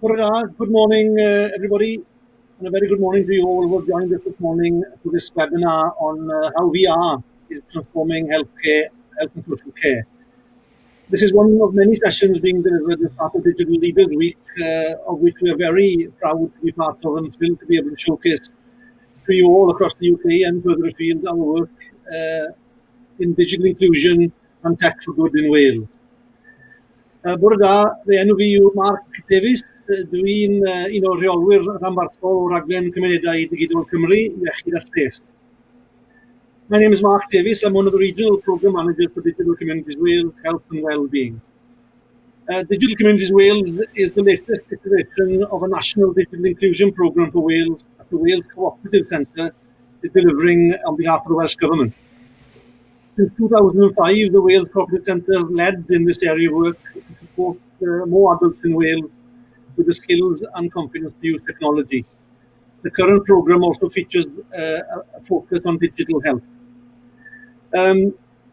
Good morning, everybody, and a very good morning to you all who have joined us this morning to this webinar on how VR is transforming healthcare, health and social care. This is one of many sessions being delivered as part of Digital Leaders Week, of which we are very proud to be part of and thrilled to be able to showcase to you all across the UK and further afield our work in digital inclusion and tech for good in Wales. Bore da, fe enw fi yw Mark Davies. Dwi'n un o'r rheolwyr rhanbarthol o raglen cymunedau digidol Cymru, iechyd a lles. My name is Mark Davies. I'm one of the regional program managers for Digital Communities Wales, Health and Wellbeing. Digital Communities Wales is the latest iteration of a national digital inclusion programme for Wales that the Wales Cooperative Centre is delivering on behalf of the Welsh Government. Since 2005, the Wales Cooperative Centre has led in this area of work to support more adults in Wales with the skills and confidence to use technology. The current programme also features a focus on digital health.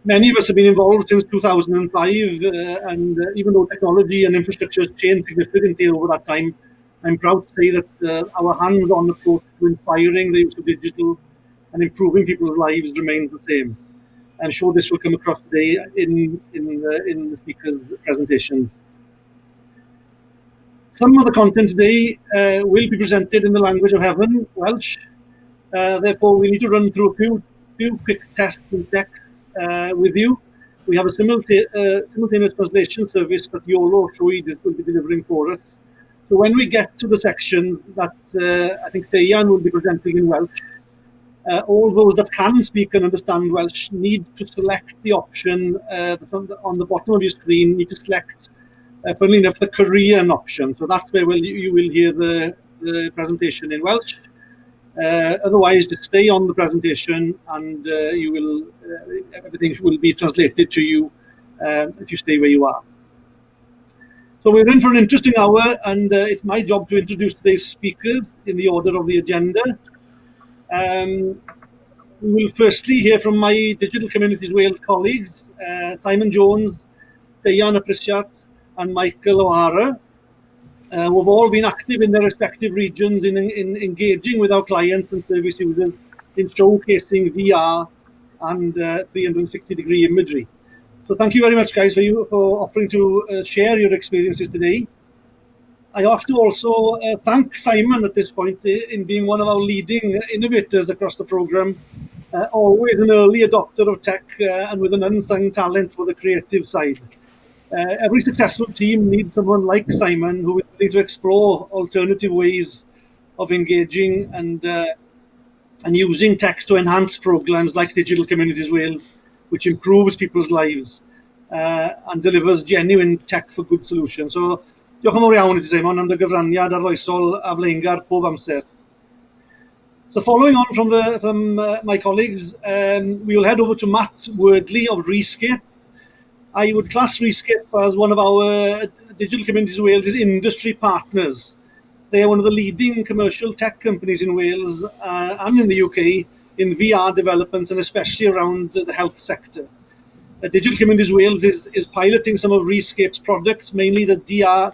Many of us have been involved since 2005, and even though technology and infrastructure has changed significantly over that time, I'm proud to say that our hands-on approach to inspiring the use of digital and improving people's lives remains the same. I'm sure this will come across today in the speaker's presentation. Some of the content today will be presented in the language of heaven, Welsh. Therefore, we need to run through a few quick tests and checks with you. We have a simultaneous translation service that Yolo Rwyd will be delivering for us. So when we get to the section that I think Dayan will be presenting in Welsh, all those that can speak and understand Welsh need to select the option on the bottom of your screen, need to select, funnily enough, the Korean option. So that's where you will hear the presentation in Welsh. Otherwise, just stay on the presentation and everything will be translated to you if you stay where you are. So we're in for an interesting hour, and it's my job to introduce today's speakers in the order of the agenda. We will firstly hear from my Digital Communities Wales colleagues, Simon Jones, Diana Pritchard, and Michael O'Hara, who have all been active in their respective regions in engaging with our clients and service users in showcasing VR and 360-degree imagery. So thank you very much, guys, for offering to share your experiences today. I have to also thank Simon at this point in being one of our leading innovators across the programme, always an early adopter of tech and with an unsung talent for the creative side. Every successful team needs someone like Simon who is willing to explore alternative ways of engaging and using tech to enhance programmes like Digital Communities Wales, which improves people's lives and delivers genuine tech for good solutions. So, diolch yn fawr iawn i ti, Simon, am dy gyfraniad arloesol a flaengar pob amser. So following on from my colleagues, we will head over to Matt Wordley of Rescape. I would class Rescape as one of our Digital Communities Wales' industry partners. They are one of the leading commercial tech companies in Wales and in the UK in VR developments, and especially around the health sector. Digital Communities Wales is piloting some of Rescape's products, mainly the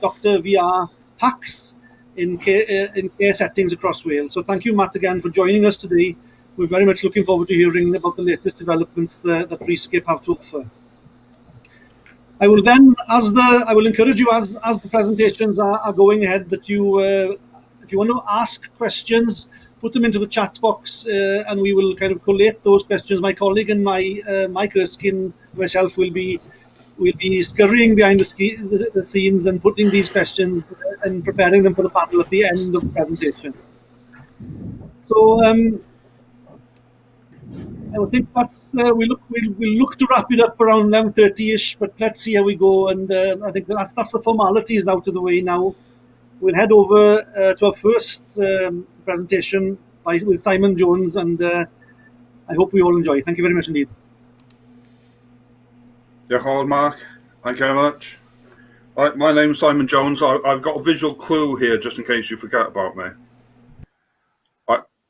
Doctor VR hacks in care settings across Wales. So thank you, Matt, again for joining us today. We're very much looking forward to hearing about the latest developments that Rescape have to offer. I will then, I will encourage you as the presentations are going ahead, that you, if you want to ask questions, put them into the chat box, and we will kind of collate those questions. My colleague and Mike Erskine, myself, will be scurrying behind the scenes and putting these questions and preparing them for the panel at the end of the presentation. So I think that's we'll look to wrap it up around 11:30ish, but let's see how we go. And I think that's the formalities out of the way now. We'll head over to our first presentation with Simon Jones, and I hope we all enjoy. Thank you very much indeed. Yeah, Mark. Thank you very much. My name is Simon Jones. I've got a visual clue here, just in case you forget about me.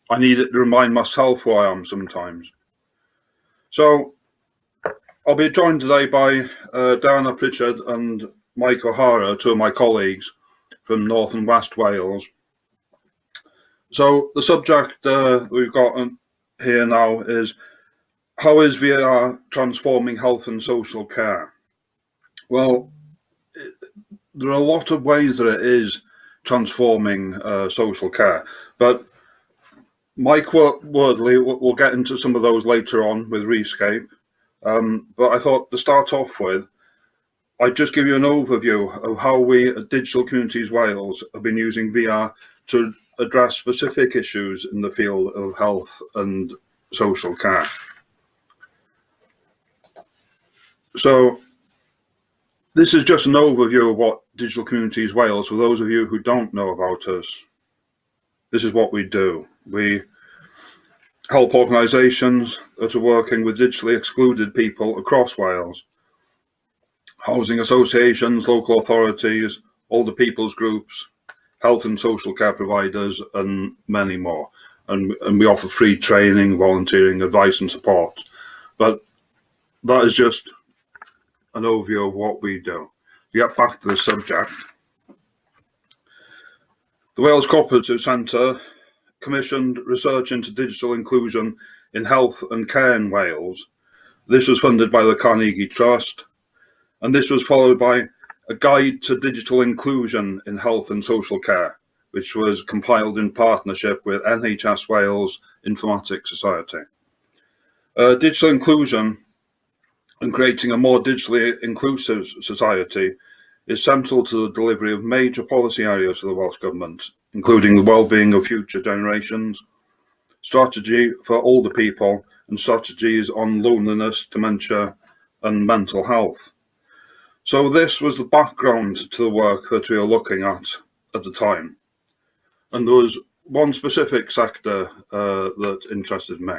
I need it to remind myself who I am sometimes. So I'll be joined today by Diana Pritchard and Mike O'Hara, two of my colleagues, from North and West Wales. So the subject we've got here now is, how is VR transforming health and social care? Well, there are a lot of ways that it is transforming social care, but Mike Wordley will get into some of those later on with Rescape. But I thought to start off with, I'd just give you an overview of how we at Digital Communities Wales have been using VR to address specific issues in the field of health and social care. So this is just an overview of what Digital Communities Wales, for those of you who don't know about us, this is what we do. We help organisations that are working with digitally excluded people across Wales, housing associations, local authorities, older people's groups, health and social care providers, and many more. And we offer free training, volunteering, advice and support. But that is just an overview of what we do. To get back to the subject, the Wales Cooperative Centre commissioned research into digital inclusion in health and care in Wales. This was funded by the Carnegie Trust, and this was followed by a guide to digital inclusion in health and social care, which was compiled in partnership with NHS Wales Informatics Society. Digital inclusion and creating a more digitally inclusive society is central to the delivery of major policy areas for the Welsh Government, including the well-being of future generations, strategy for older people, and strategies on loneliness, dementia, and mental health. So this was the background to the work that we were looking at the time. And there was one specific sector that interested me.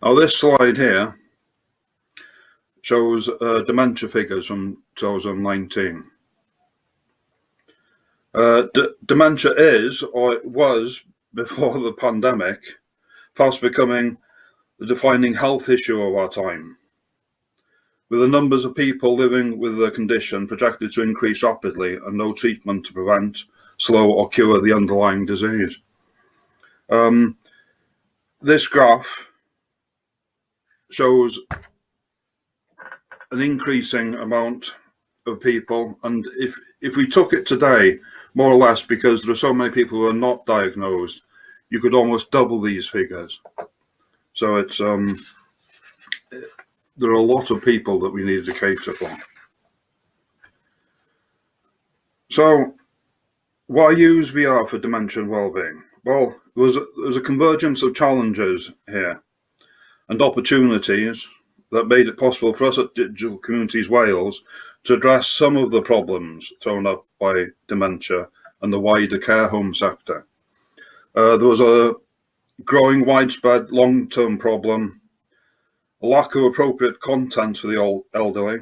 Now this slide here shows Dementia Figures from 2019. Dementia is, or it was before the pandemic, fast becoming the defining health issue of our time, with the numbers of people living with the condition projected to increase rapidly and no treatment to prevent, slow or cure the underlying disease. This graph shows an increasing amount of people, and if we took it today, more or less, because there are so many people who are not diagnosed, you could almost double these figures. So it's there are a lot of people that we needed to cater for. So why use VR for dementia and wellbeing? Well, there's a convergence of challenges here and opportunities that made it possible for us at Digital Communities Wales to address some of the problems thrown up by dementia and the wider care home sector. There was a growing widespread long-term problem, a lack of appropriate content for the elderly,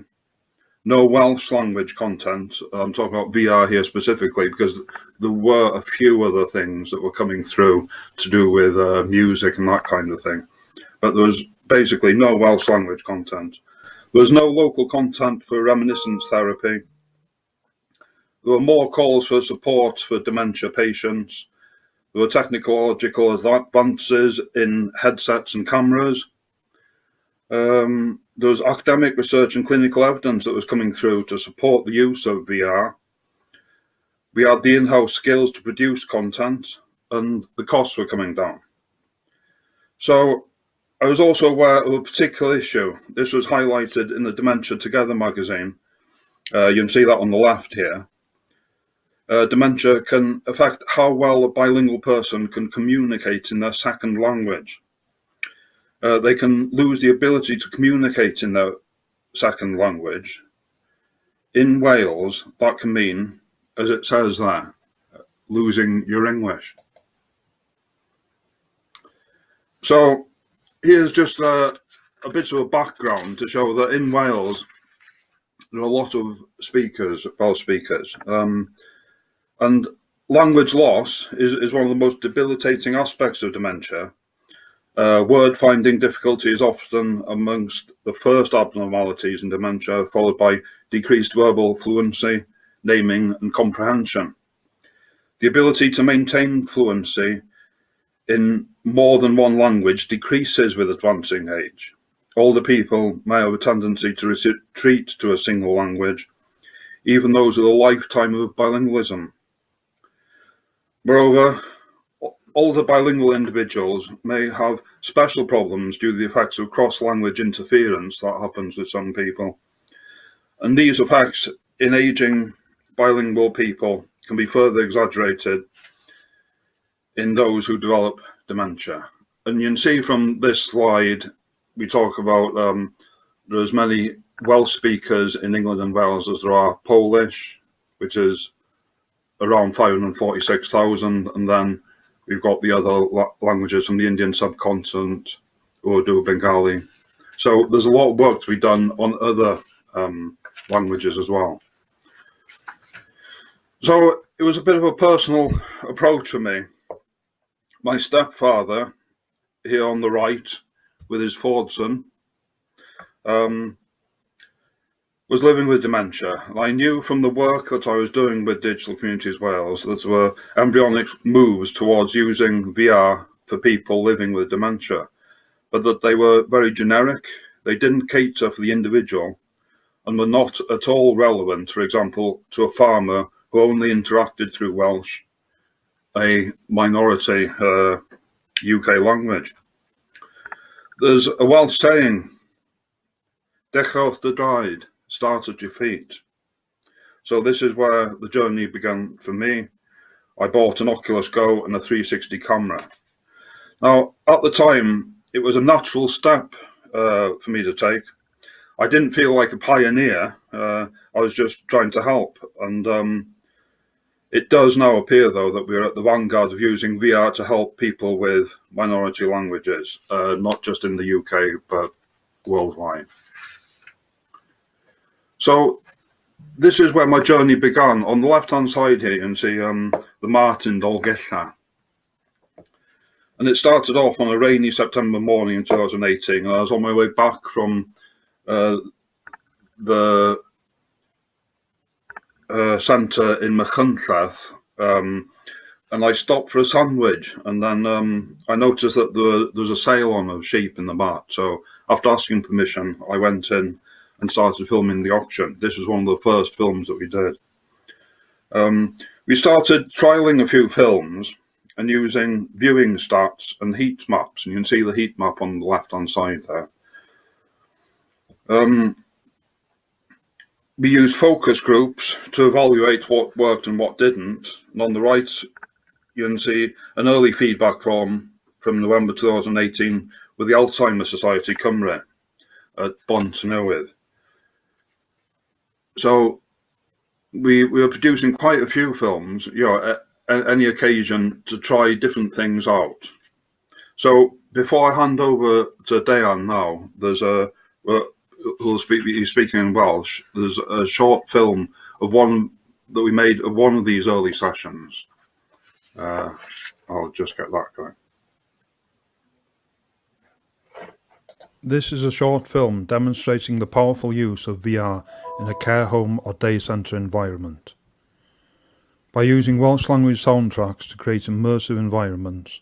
no Welsh language content. I'm talking about VR here specifically because there were a few other things that were coming through to do with music and that kind of thing. But there was basically no Welsh language content. There was no local content for reminiscence therapy. There were more calls for support for dementia patients. There were technological advances in headsets and cameras. There was academic research and clinical evidence that was coming through to support the use of VR. We had the in-house skills to produce content, and the costs were coming down. So I was also aware of a particular issue. This was highlighted in the Dementia Together magazine. You can see that on the left here. Dementia can affect how well a bilingual person can communicate in their second language. They can lose the ability to communicate in their second language. In Wales, that can mean, as it says there, losing your English. So here's just a bit of a background to show that in Wales, there are a lot of speakers, Welsh speakers. And language loss is one of the most debilitating aspects of dementia. Word finding difficulty is often amongst the first abnormalities in dementia, followed by decreased verbal fluency, naming and comprehension. The ability to maintain fluency in more than one language decreases with advancing age. Older people may have a tendency to retreat to a single language, even those with a lifetime of bilingualism. Moreover, older bilingual individuals may have special problems due to the effects of cross-language interference that happens with some people. And these effects in aging bilingual people can be further exaggerated in those who develop dementia. And you can see from this slide, we talk about there's many Welsh speakers in England and Wales as there are Polish, which is around 546,000, and then we've got the other languages from the Indian subcontinent, Urdu, Bengali. So there's a lot of work to be done on other languages as well. So it was a bit of a personal approach for me. My stepfather, here on the right, with his fourth son, was living with dementia. And I knew from the work that I was doing with Digital Communities Wales that there were embryonic moves towards using VR for people living with dementia, but that they were very generic. They didn't cater for the individual and were not at all relevant, for example, to a farmer who only interacted through Welsh, a minority UK language. There's a Welsh saying, "Dechrau dy draed," start at your feet. So this is where the journey began for me. I bought an Oculus Go and a 360 camera. Now, at the time, it was a natural step for me to take. I didn't feel like a pioneer. I was just trying to help. And it does now appear, though, that we're at the vanguard of using VR to help people with minority languages, not just in the UK, but worldwide. So this is where my journey began. On the left-hand side here, you can see the Martin Dolgella. And it started off on a rainy September morning in 2018, and I was on my way back from the centre in Machynlleth, and I stopped for a sandwich, and then I noticed that there was a sale on of sheep in the mart. So after asking permission, I went in and started filming the auction. This was one of the first films that we did. We started trialling a few films and using viewing stats and heat maps, and you can see the heat map on the left-hand side there. We used focus groups to evaluate what worked and what didn't. And on the right, you can see an early feedback from November 2018 with the Alzheimer's Society Cymru at Bontynewydd. So we were producing quite a few films, at any occasion, to try different things out. So before I hand over to Dayan now, there's he's speaking in Welsh. There's a short film of one that we made of one of these early sessions. I'll just get that going. This is a short film demonstrating the powerful use of VR in a care home or day centre environment. By using Welsh language soundtracks to create immersive environments,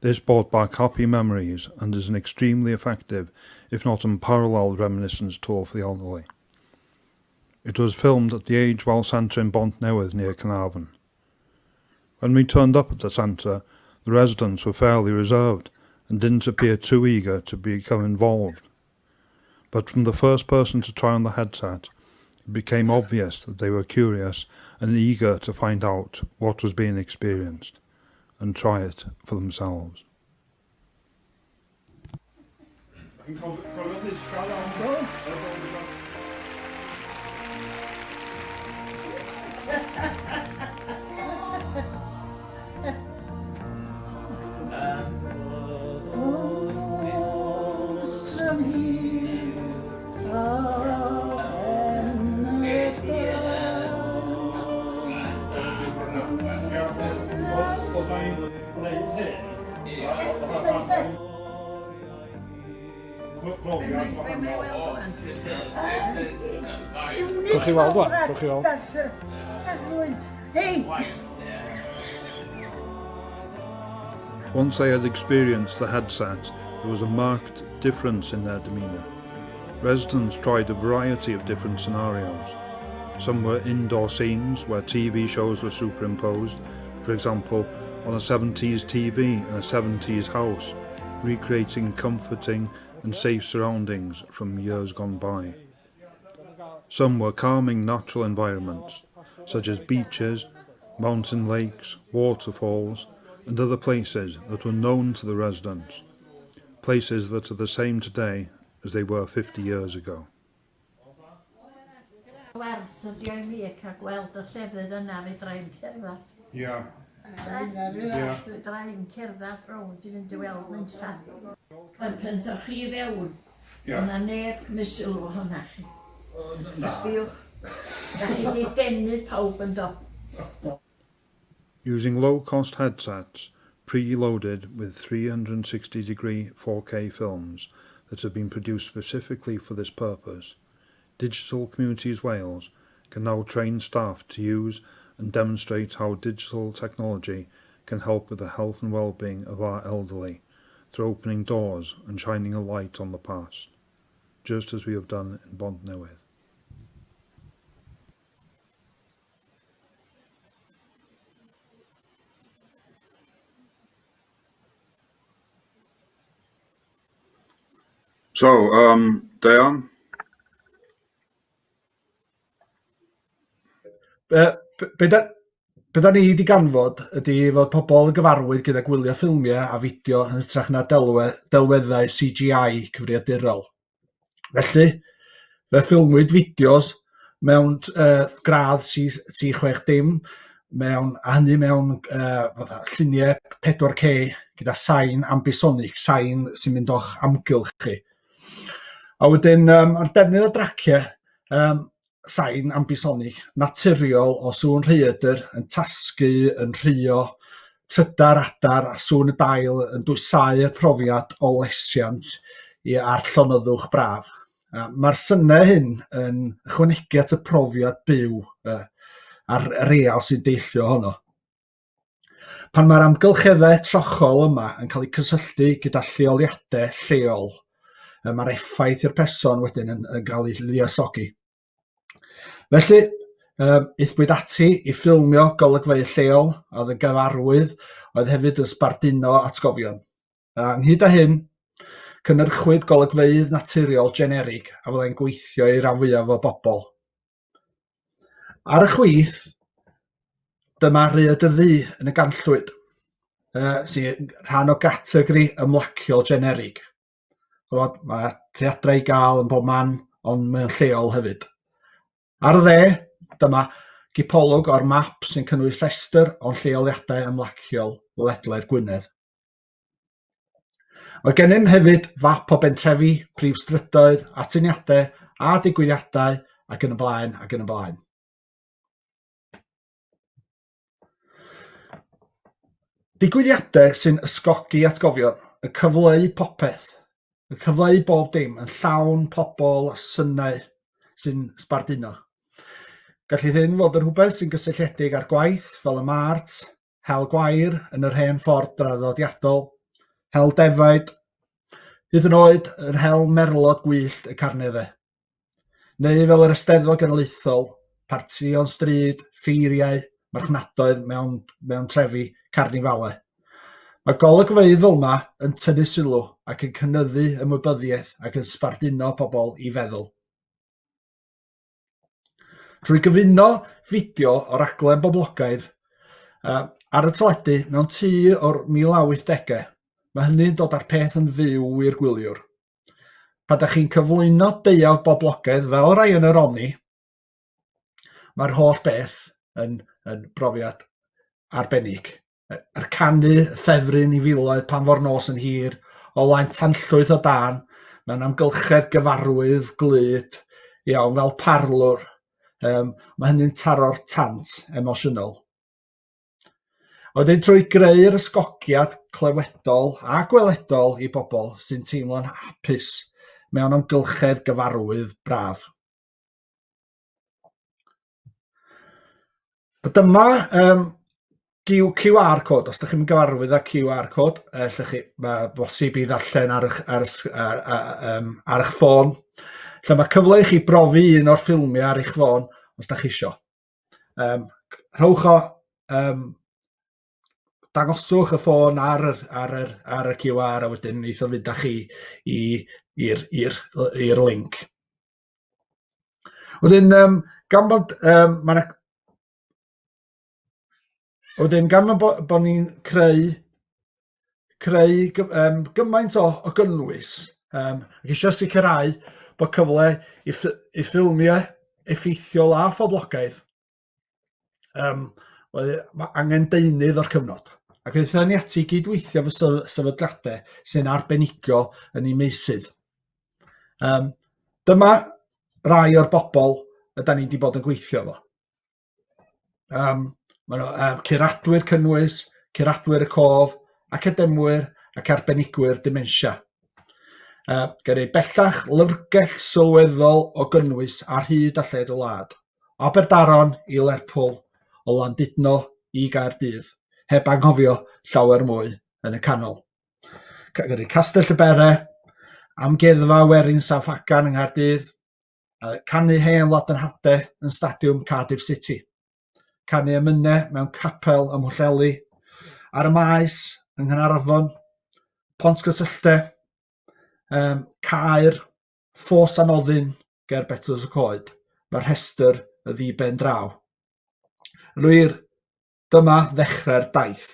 this brought back happy memories and is an extremely effective, if not unparalleled, reminiscence tour for the elderly. It was filmed at the Age Well Centre in Bontynewydd near Carnarvon. When we turned up at the centre, the residents were fairly reserved and didn't appear too eager to become involved. But from the first person to try on the headset, it became obvious that they were curious and eager to find out what was being experienced and try it for themselves. Gewch chi weld wan, gewch chi weld. Hey! Once they had experienced the headset, there was a marked difference in their demeanour. Residents tried a variety of different scenarios. Some were indoor scenes where TV shows were superimposed, for example, on a 70s TV in a 70s house, recreating comforting and safe surroundings from years gone by. Some were calming natural environments, such as beaches, mountain lakes, waterfalls, and other places that were known to the residents, places that are the same today as they were 50 years ago. Werth ydi o'i mi cael gweld y llefydd yna fedra i'n cerdded. Yeah. Fedra i'n cerdded rownd i fynd i weld nynsa. Pan penswch chi fewn, yna neb mysl o hwnna chi. Ysbiwch, da chi di denu pawb yn do. Using low-cost headsets, pre-loaded with 360-degree 4K films that have been produced specifically for this purpose, Digital Communities Wales can now train staff to use and demonstrate how digital technology can help with the health and well-being of our elderly through opening doors and shining a light on the past, just as we have done in Bontnewydd. So, Dayan? Be da ni wedi ganfod ydy fod pobl yn gyfarwydd gyda gwylio ffilmiau a fideo yn hytrach na delweddau CGI cyfriadurol. Felly, fe ffilmwyd fideos mewn gradd C60, a hynny mewn lluniau 4K gyda sain ambisonic, sain sy'n mynd o'ch amgylch chi. A wedyn, ar defnydd o draciau, sain ambisonic naturiol o sŵn rhaeadr yn tasgu, yn rhuo, trydar adar a sŵn y dail yn dwysau'r profiad o lesiant ar llonyddwch braf. Mae'r synnau hyn yn ychwanegu at y profiad byw a'r real sy'n deillio ohono. Pan mae'r amgylcheddau trochol yma yn cael eu cysylltu gyda lleoliadau lleol, mae'r effaith i'r person wedyn yn cael ei luosogi. Felly, eithbwyd ati i ffilmio golygfeydd lleol, oedd y gyfarwydd oedd hefyd yn sbarduno atgofion. Ynghyd â hyn, cynhyrchwyd golygfeydd naturiol generig a fyddai'n gweithio i ran fwyaf o bobl. Ar y chwith, dyma Rhaeadr Ddu yn y Ganllwyd, sy'n rhan o gategori ymlaciol generig. Mae rhaeadrau i gael yn bob man, ond mae'n lleol hefyd. Ar dde, dyma gipolwg o'r map sy'n cynnwys rhestr o'n lleoliadau ymlaciol ledled Gwynedd. Mae gennym hefyd fap o bentrefi, prif strydoedd, atyniadau a digwyddiadau ac yn y blaen ac yn y blaen. Digwyddiadau sy'n ysgogi atgofion, yn cyfleu popeth, yn cyfleu bob dim, yn llawn pobl a synnau sy'n sbarduno. Gallith hyn fod yn rhywbeth sy'n gysylltiedig ar gwaith fel y mart, hel gwair yn yr hen ffordd draddodiadol, hel defaid, hyd yn oed yr hel merlod gwyllt y carneddau. Neu fel yr Eisteddfod Genedlaethol, partïon stryd, ffeiriau, marchnadoedd mewn trefi carnifalau. Mae golygfeydd fel yma yn tynnu sylw ac yn cynyddu ymwybyddiaeth ac yn sbarduno pobl i feddwl. Trwy gyfuno fideo o raglen boblogaidd ar y teledu mewn tŷ o'r 1880, mae hynny'n dod â'r peth yn fyw i'r gwyliwr. Pan ydych chi'n cyflwyno deuawd boblogaidd fel rai yn yr onni, mae'r holl beth yn brofiad arbennig. Yr canu ffefryn i filoedd pan fo'r nos yn hir, o laen tanllwyth o dan, mewn amgylchedd gyfarwydd glyd, iawn fel parlwr, mae hynny'n taro'r tant emosiynol. Wedyn trwy greu'r ysgogiad clywedol a gweledol i bobl sy'n teimlo'n hapus mewn amgylchedd gyfarwydd braf. Dyma QR code. Os ydych chi'n gyfarwydd â QR code, mae bosib i ddarllen ar eich ffôn. Lle mae cyfle i chi brofi un o'r ffilmiau ar eich ffôn os ydych chi isio. Rhowch o, dangoswch y ffôn ar y QR a wedyn neith o fynd â chi i'r link. Wedyn, gan bod ni'n creu gymaint o gynnwys, ac eisiau sicrhau bod cyfle i ffilmiau effeithiol a phoblogaidd, mae angen deunydd o'r cyfnod. Ac eithon ni ati gydweithio fy sefydliadau sy'n arbenigio yn ei meysydd. Dyma rai o'r bobl ydyn ni wedi bod yn gweithio efo. Mae nhw curadwyr cynnwys, curadwyr y cof, academwyr ac arbenigwyr dementia. Gen i bellach lyfrgell sylweddol o gynnwys ar hyd a lled y wlad. O Aberdaron i Lerpwl, o Landudno i Gaerdydd, heb anghofio llawer mwy yn y canol. Gen i Castell y Bere, amgueddfa Werin Safagan yng Nghaerdydd, canu hen Ladenhade yn Stadiwm Cardiff City, canu emynau mewn capel ym Mhwllheli, ar y maes yng Nghanarfon, Pont Gysylltau, Caer, Ffos Anoddyn ger Betws y Coed. Mae'r rhestr y ddiben draw. Yn wir, dyma ddechrau'r daith.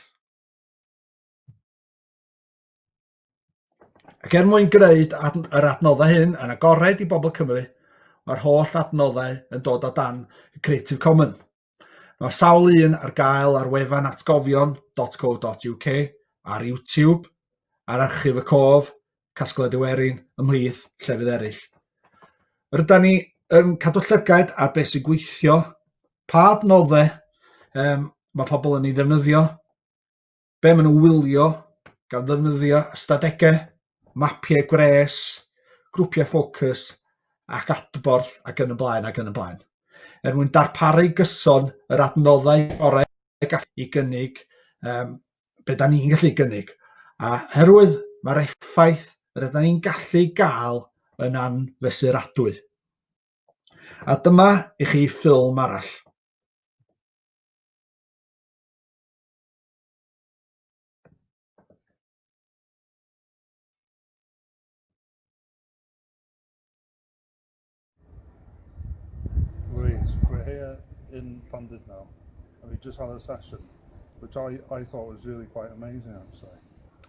Ac mwyn gwneud yr adnoddau hyn yn agored i bobl Cymru, mae'r holl adnoddau yn dod o dan y Creative Commons. Mae sawl un ar gael ar wefan atgofion.co.uk, ar YouTube, ar archif y cof, casgliad y werin, ymhlith llefydd eraill. Rydyn ni yn cadw llygaid ar beth sy'n gweithio, pa adnoddau mae pobl yn ei ddefnyddio, be maen nhw wylio gan ddefnyddio ystadegau, mapiau gres, grwpiau ffocws, ac adborth ac yn y blaen ac yn y blaen. Mwyn darparu gyson yr adnoddau orau i gynnig be da ni'n gallu gynnig. A herwydd mae'r effaith rydyn ni'n gallu gael yn anfesuradwy. A dyma i chi ffilm arall. Louise, we're here in Llandudno and we just had a session which I thought was really quite amazing actually.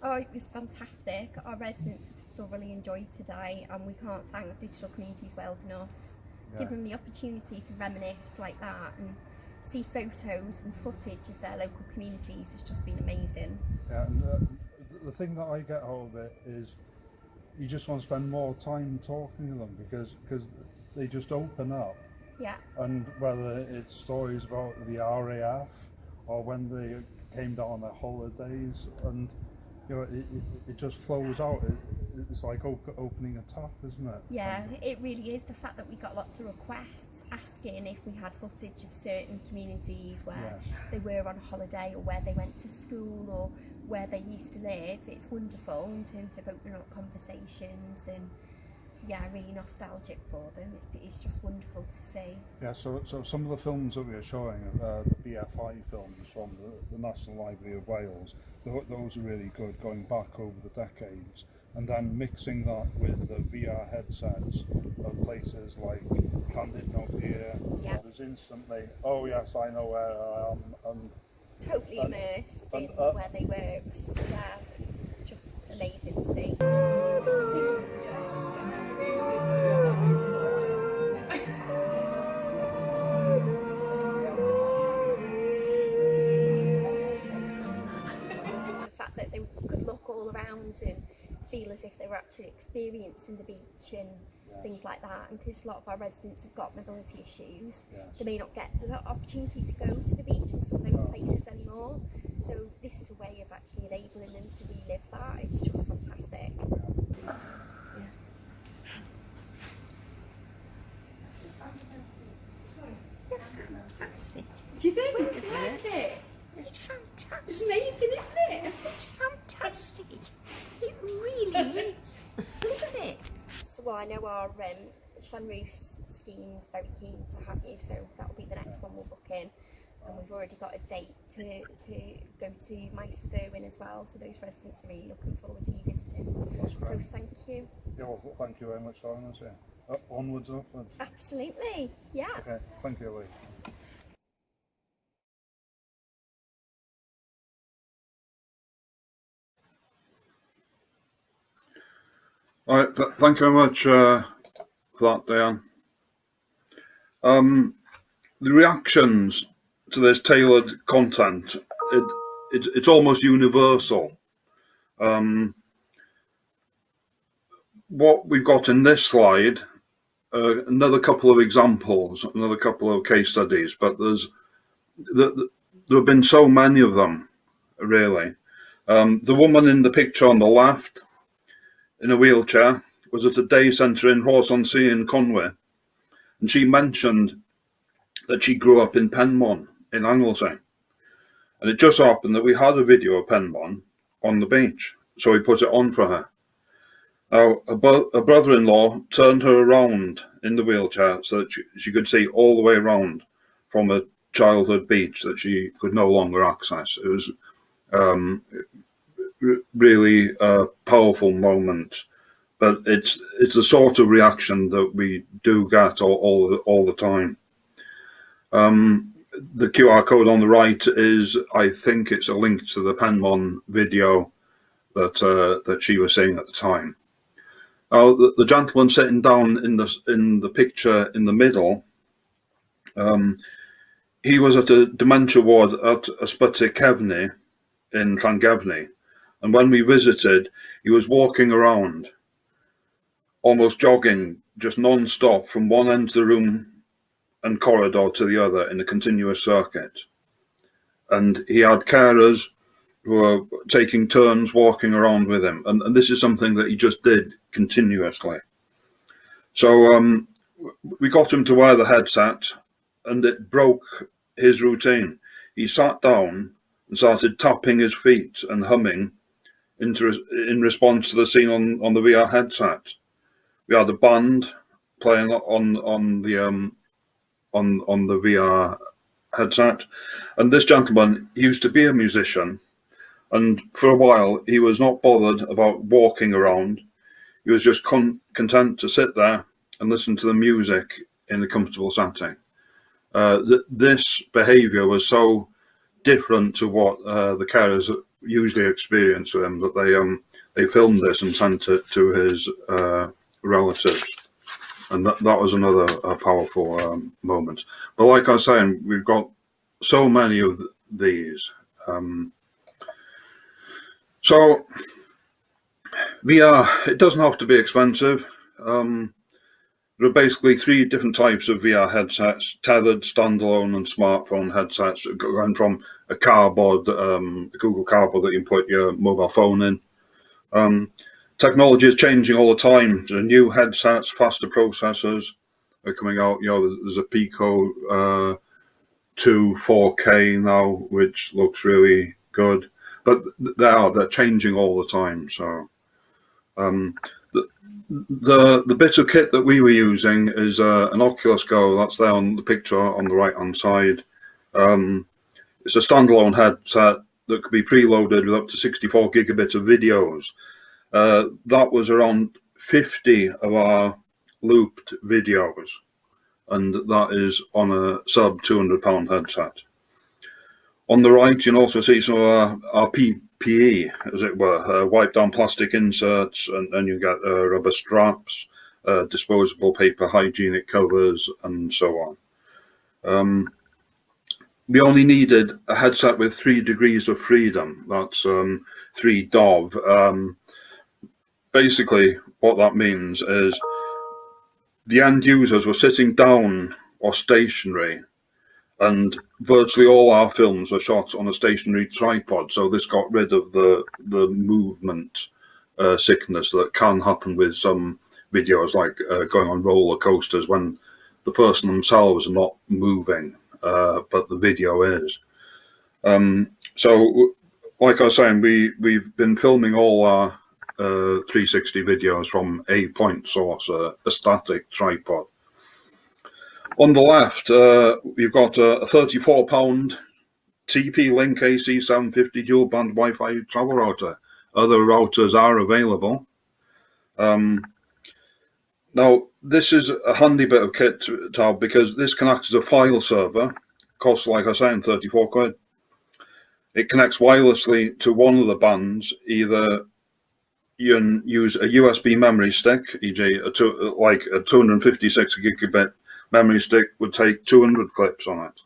Oh, it was fantastic. Our residents have thoroughly enjoyed today and we can't thank Digital Communities Wales enough. Give them the opportunity to reminisce like that and see photos and footage of their local communities has just been amazing. Yeah, and the thing that I get out of it is you just want to spend more time talking to them because they just open up. Yeah. And whether it's stories about the RAF or when they came down on their holidays, and you know, it just flows out. It's like opening a tap, isn't it? Yeah, it really is. The fact that we got lots of requests asking if we had footage of certain communities where they were on holiday or where they went to school or where they used to live. It's wonderful in terms of opening up conversations and really nostalgic for them. It's just wonderful to see. Yeah, so some of the films that we are showing, the BFI films from the National Library of Wales, those are really good, going back over the decades, and then mixing that with the VR headsets of places like Llandudno here. There's instantly, oh yes, I know where I am, and totally immersed in where they were. It was just amazing to see. That they could look all around and feel as if they were actually experiencing the beach and things like that. And because a lot of our residents have got mobility issues, they may not get the opportunity to go to the beach in some of those places anymore. So this is a way of actually enabling them to relive that. It's just fantastic. Do you think it's like it? It's fantastic. It's amazing, isn't it? It's fantastic. It really is, isn't it? So, well, I know our Llanrwst scheme's very keen to have you, so that'll be the next one we'll book in. And we've already got a date to go to Maes Berwyn as well, so those residents are really looking forward to you visiting. That's great. So thank you. Yeah, well, thank you very much for having us here. Onwards, upwards. Absolutely, yeah. Okay, thank you, Lee. All right, thank you very much for that, Diane. The reactions to this tailored content, it's almost universal. What we've got in this slide, another couple of examples, another couple of case studies, but there have been so many of them, really. The woman in the picture on the left, in a wheelchair, was at a day centre in Rhos-on-Sea in Conwy, and she mentioned that she grew up in Penmon in Anglesey, and it just happened that we had a video of Penmon on the beach, so we put it on for her. Now, a brother-in-law turned her around in the wheelchair so that she could see all the way around from a childhood beach that she could no longer access. It was really a powerful moment, but it's the sort of reaction that we do get all the time. The QR code on the right is, I think it's a link to the Penmon video that she was seeing at the time. Now, the gentleman sitting down in the picture in the middle, he was at a dementia ward at Ysbyty Cefni in Llangefni, and when we visited, he was walking around, almost jogging, just non-stop from one end of the room and corridor to the other in a continuous circuit. And he had carers who were taking turns walking around with him. And this is something that he just did continuously. So we got him to wear the headset, and it broke his routine. He sat down and started tapping his feet and humming in response to the scene on the VR headset. We had a band playing on the VR headset, and this gentleman, he used to be a musician, and for a while he was not bothered about walking around. He was just content to sit there and listen to the music in a comfortable setting. This behaviour was so different to what the carers usually experience with him that they filmed this and sent it to his relatives. And that was another powerful moment. But like I was saying, we've got so many of these. So VR, it doesn't have to be expensive. There are basically three different types of VR headsets: tethered, standalone, and smartphone headsets, going from a cardboard, a Google Cardboard that you can put your mobile phone in. Technology is changing all the time. There are new headsets, faster processors are coming out. There's a Pico 2 4K now, which looks really good. But they're changing all the time. So the bit of kit that we were using is an Oculus Go. That's there on the picture on the right hand side. It's a standalone headset that could be preloaded with up to 64 gigabit of videos. That was around 50 of our looped videos, and that is on a sub £200 headset. On the right, you can also see some of our PPE, as it were, wipe down plastic inserts, and you get rubber straps, disposable paper hygienic covers, and so on. We only needed a headset with 3 degrees of freedom. That's 3 DOV. Basically, what that means is the end users were sitting down or stationary, and virtually all our films were shot on a stationary tripod. So this got rid of the movement sickness that can happen with some videos, like going on roller coasters when the person themselves are not moving. but the video is. So, like I was saying, we've been filming all our 360 videos from a point source, a static tripod. On the left, we've got a 34-pound TP-Link AC750 dual-band Wi-Fi travel router. Other routers are available. Now, this is a handy bit of kit to have because this can act as a file server. Costs, like I was saying, 34 quid. It connects wirelessly to one of the bands. Either you can use a USB memory stick, e.g. like a 256 gigabit memory stick would take 200 clips on it.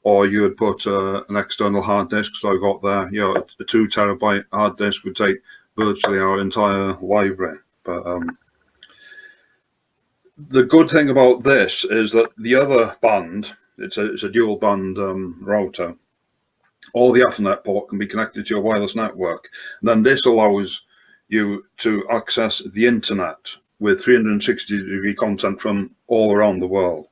Or you would put an external hard disk. So I got there, a 2 terabyte hard disk would take virtually our entire library. But the good thing about this is that the other band, it's a dual band router, all the Ethernet port can be connected to your wireless network. And then this allows you to access the internet with 360-degree content from all around the world.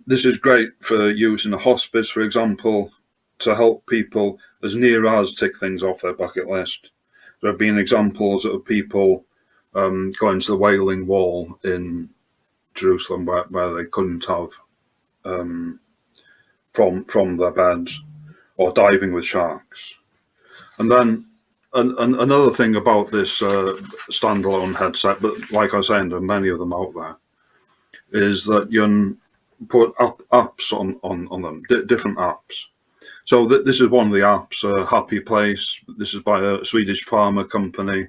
This is great for use in a hospice, for example, to help people as near as tick things off their bucket list. There have been examples of people going to the Wailing Wall in Jerusalem where they couldn't have from their beds, or diving with sharks. And then another thing about this standalone headset, but like I was saying, there are many of them out there, is that you can put apps on them, different apps. So this is one of the apps, Happy Place. This is by a Swedish pharma company,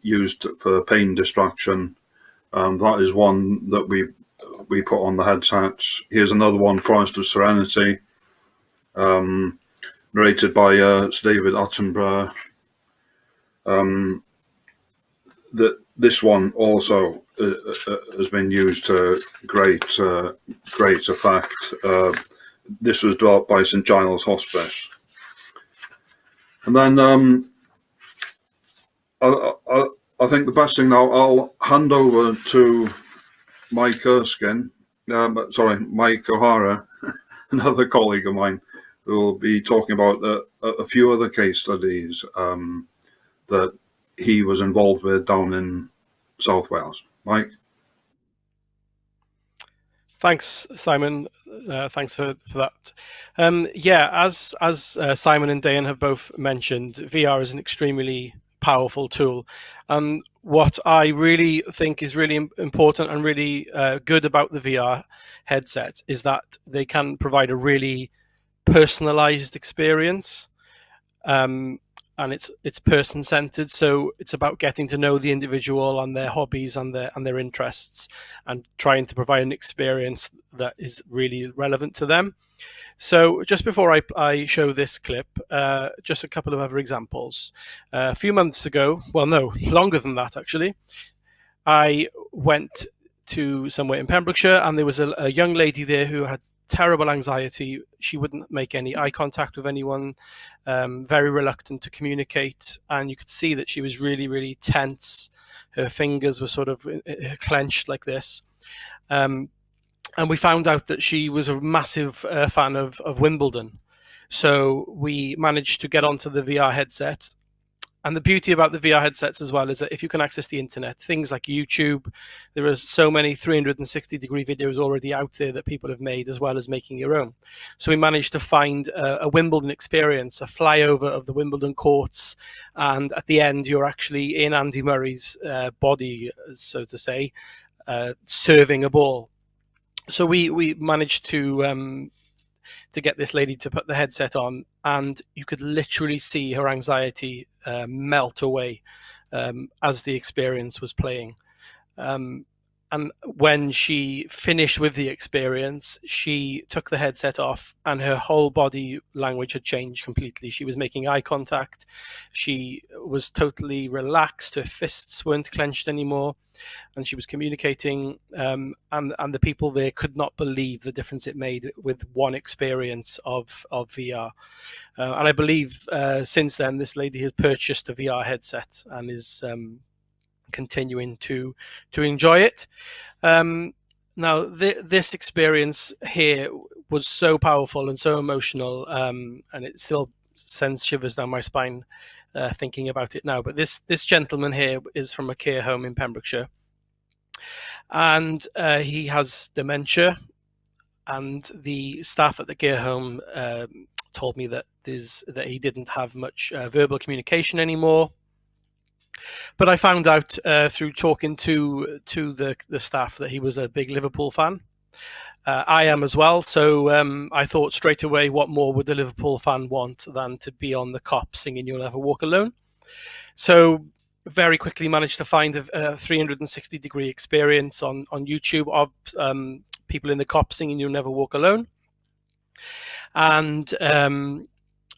used for pain distraction. That is one that we put on the headsets. Here's another one, Forest of Serenity, narrated by Sir David Attenborough. This one also has been used to great effect. This was developed by St Giles Hospice. And then I think the best thing now, I'll hand over to Mike O'Hara, another colleague of mine, who will be talking about a few other case studies that he was involved with down in South Wales. Mike? Thanks, Simon. Thanks for that. As Simon and Dayan have both mentioned, VR is an extremely powerful tool. And what I really think is really important and really good about the VR headset is that they can provide a really personalized experience. And it's person-centered, so it's about getting to know the individual and their hobbies and their interests, and trying to provide an experience that is really relevant to them. So just before I show this clip, just a couple of other examples. A few months ago, well, no, longer than that actually, I went to somewhere in Pembrokeshire, and there was a young lady there who had terrible anxiety. She wouldn't make any eye contact with anyone, very reluctant to communicate, and you could see that she was really, really tense. Her fingers were sort of clenched like this. And we found out that she was a massive fan of Wimbledon. So we managed to get onto the VR headset. And the beauty about the VR headsets as well is that if you can access the internet, things like YouTube, there are so many 360-degree videos already out there that people have made, as well as making your own. So we managed to find a Wimbledon experience, a flyover of the Wimbledon courts, and at the end, you're actually in Andy Murray's body, so to say, serving a ball. So we managed to get this lady to put the headset on, and you could literally see her anxiety melt away as the experience was playing. And when she finished with the experience, she took the headset off, and her whole body language had changed completely. She was making eye contact. She was totally relaxed. Her fists weren't clenched anymore, and she was communicating. And the people there could not believe the difference it made with one experience of VR. And I believe since then, this lady has purchased a VR headset and is continuing to enjoy it. Now, this experience here was so powerful and so emotional, and it still sends shivers down my spine thinking about it now. But this gentleman here is from a care home in Pembrokeshire, and he has dementia. And the staff at the care home told me that he didn't have much verbal communication anymore. But I found out through talking to the staff that he was a big Liverpool fan. I am as well, so I thought straight away, what more would a Liverpool fan want than to be on the cop singing "You'll Never Walk Alone"? So very quickly managed to find a 360-degree experience on YouTube of people in the cop singing "You'll Never Walk Alone," and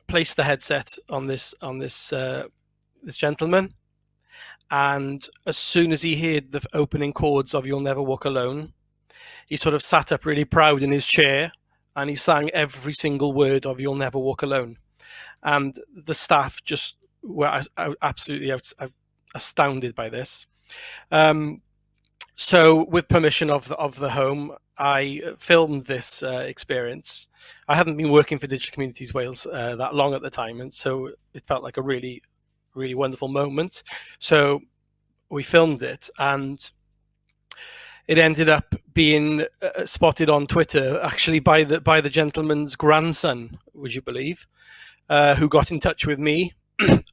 placed the headset on this gentleman. And as soon as he heard the opening chords of "You'll Never Walk Alone," he sort of sat up really proud in his chair, and he sang every single word of "You'll Never Walk Alone." And the staff just were absolutely astounded by this. So with permission of the home, I filmed this experience. I hadn't been working for Digital Communities Wales that long at the time, and so it felt like a really, really wonderful moment. So we filmed it, and it ended up being spotted on Twitter, actually by the gentleman's grandson, would you believe, who got in touch with me.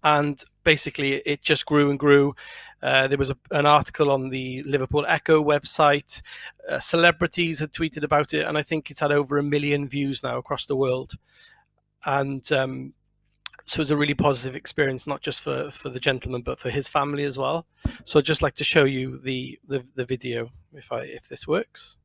And basically it just grew and grew. There was an article on the Liverpool Echo website. Celebrities had tweeted about it, and I think it's had over 1 million views now across the world. And so it's a really positive experience, not just for the gentleman, but for his family as well. So I'd just like to show you the video, if this works.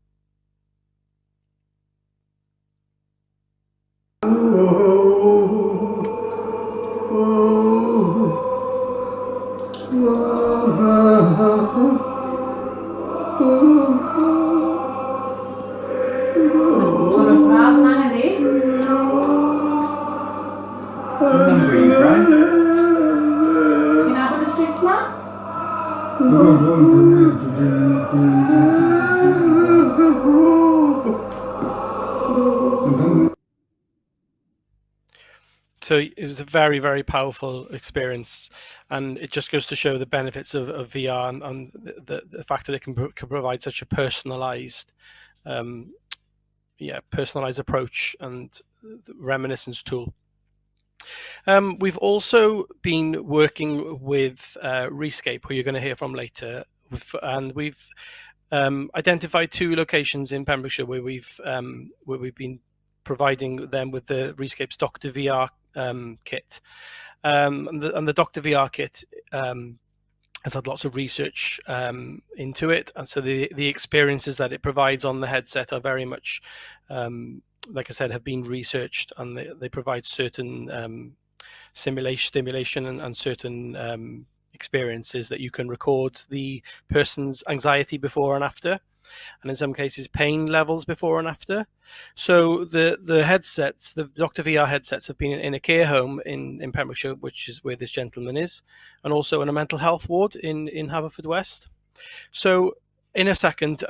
So it was a very, very powerful experience, and it just goes to show the benefits of VR and the fact that it can provide such a personalized, personalized approach and reminiscence tool. We've also been working with Rescape, who you're going to hear from later, and we've identified 2 locations in Pembrokeshire where we've been providing them with the Rescape's Dr. VR kit, and the Dr. VR kit has had lots of research into it, and so the experiences that it provides on the headset are very much, like I said, have been researched, and they provide certain stimulation and certain experiences that you can record the person's anxiety before and after, and in some cases pain levels before and after. So the headsets, the Dr. VR headsets, have been in a care home in Pembrokeshire, which is where this gentleman is, and also in a mental health ward in Haverfordwest. So in a second,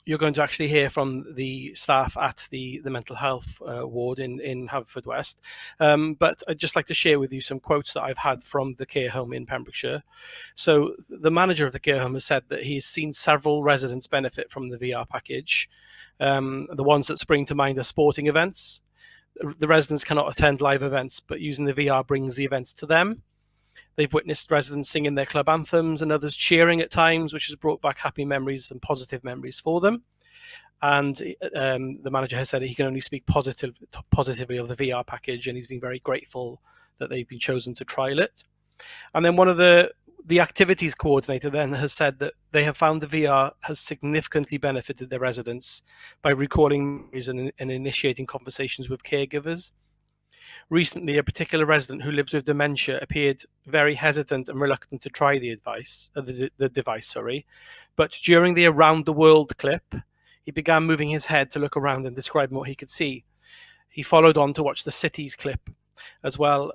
you're going to actually hear from the staff at the mental health ward in Haverfordwest. But I'd just like to share with you some quotes that I've had from the care home in Pembrokeshire. So the manager of the care home has said that he's seen several residents benefit from the VR package. The ones that spring to mind are sporting events. The residents cannot attend live events, but using the VR brings the events to them. They've witnessed residents singing their club anthems and others cheering at times, which has brought back happy memories and positive memories for them. And the manager has said that he can only speak positively of the VR package, and he's been very grateful that they've been chosen to trial it. And then one of the activities coordinator then has said that they have found the VR has significantly benefited their residents by recalling memories and initiating conversations with caregivers. Recently, a particular resident who lives with dementia appeared very hesitant and reluctant to try the device, but during the Around the World clip, he began moving his head to look around and describe what he could see. He followed on to watch the cities clip as well.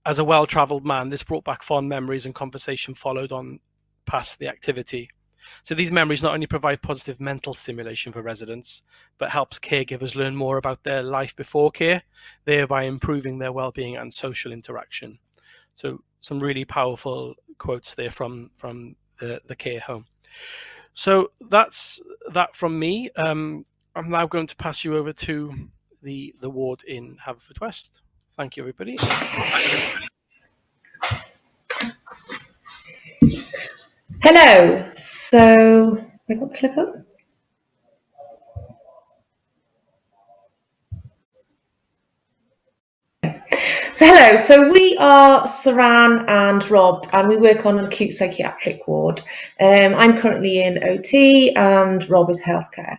As a well-travelled man, this brought back fond memories, and conversation followed on past the activity. So these memories not only provide positive mental stimulation for residents, but helps caregivers learn more about their life before care, thereby improving their well-being and social interaction. So some really powerful quotes there from the care home. So that's that from me. I'm now going to pass you over to the ward in Haverfordwest. Thank you, everybody. Hello. So, have I got clip up? So hello, so we are Saran and Rob, and we work on an acute psychiatric ward. I'm currently in OT and Rob is healthcare.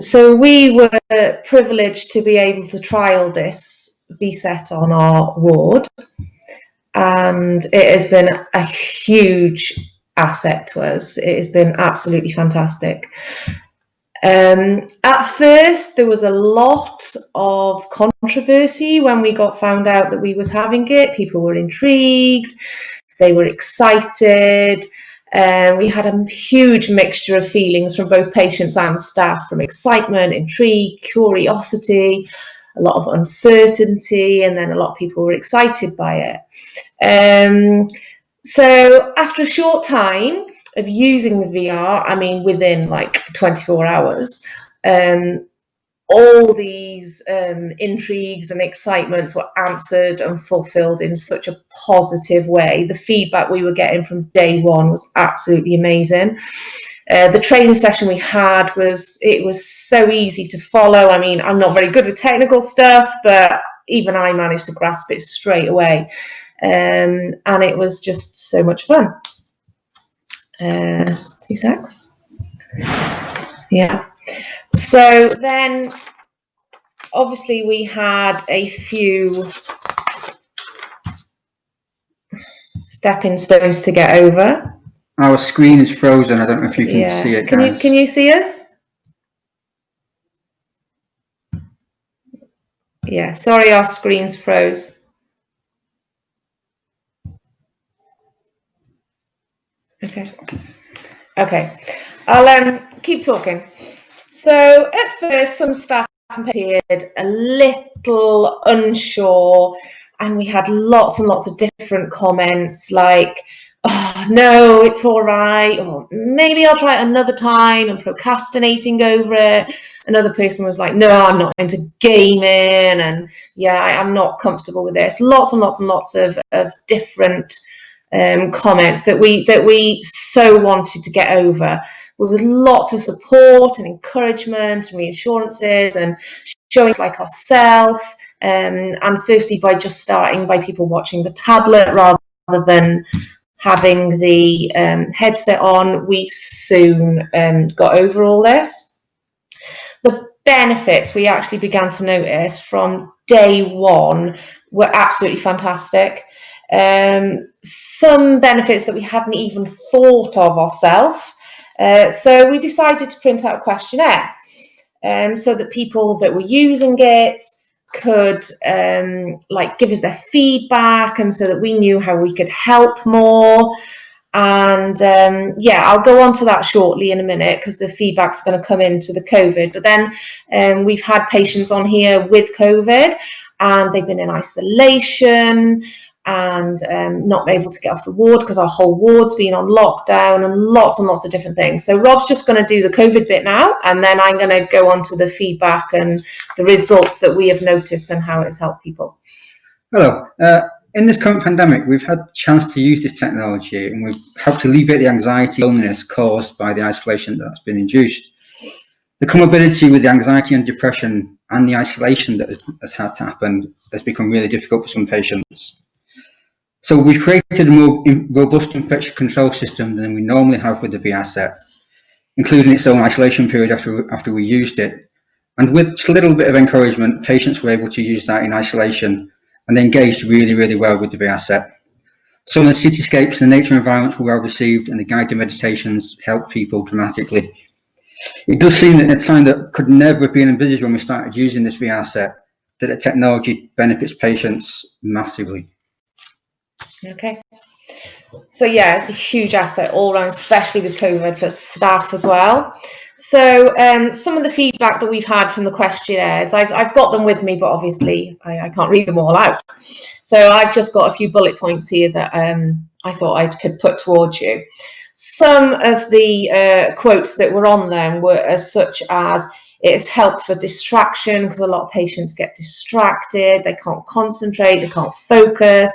So we were privileged to be able to trial this VSET on our ward, and it has been a huge asset to us. It has been absolutely fantastic. At first, there was a lot of controversy when we got found out that we was having it. People were intrigued, they were excited. We had a huge mixture of feelings from both patients and staff, from excitement, intrigue, curiosity, a lot of uncertainty, and then a lot of people were excited by it. So after a short time of using the VR, I mean, within like 24 hours, all these intrigues and excitements were answered and fulfilled in such a positive way. The feedback we were getting from day one was absolutely amazing. The training session we had was so easy to follow. I mean, I'm not very good with technical stuff, but even I managed to grasp it straight away. And it was just so much fun. 2 secs. Yeah. So then, obviously, we had a few stepping stones to get over. Our screen is frozen. I don't know if you can see it, guys. Can you see us? Yeah. Sorry, our screen's froze. Okay. I'll keep talking. So at first, some staff appeared a little unsure, and we had lots and lots of different comments like, "Oh, no, it's all right," or "Maybe I'll try it another time," and procrastinating over it. Another person was like, "No, I'm not into gaming," and "Yeah, I'm not comfortable with this." Lots and lots and lots of different comments that we so wanted to get over, with lots of support and encouragement and reassurances and showing like ourselves, and firstly by just starting by people watching the tablet rather than having the headset on, we soon got over all this. The benefits we actually began to notice from day one were absolutely fantastic. Some benefits that we hadn't even thought of ourselves. So we decided to print out a questionnaire so that people that were using it could like give us their feedback, and so that we knew how we could help more. And yeah, I'll go on to that shortly in a minute, because the feedback's going to come into the COVID. But then we've had patients on here with COVID, and they've been in isolation and not able to get off the ward because our whole ward's been on lockdown, and lots of different things. So Rob's just going to do the COVID bit now, and then I'm going to go on to the feedback and the results that we have noticed and how it's helped people. Hello. In this current pandemic, we've had a chance to use this technology, and we've helped alleviate the anxiety and loneliness caused by the isolation that's been induced. The comorbidity with the anxiety and depression and the isolation that has had to happen has become really difficult for some patients. So we've created a more robust infection control system than we normally have with the VR set, including its own isolation period after we used it. And with just a little bit of encouragement, patients were able to use that in isolation, and they engaged really well with the VR set. Some of the cityscapes and the nature environments were well received, and the guided meditations helped people dramatically. It does seem that in a time that could never have been envisaged when we started using this VR set, that the technology benefits patients massively. Okay. So yeah, it's a huge asset all around, especially with COVID for staff as well. So some of the feedback that we've had from the questionnaires, I've got them with me, but obviously I can't read them all out. So I've just got a few bullet points here that I thought I could put towards you. Some of the quotes that were on them were as such as, it's helped for distraction, because a lot of patients get distracted, they can't concentrate, they can't focus.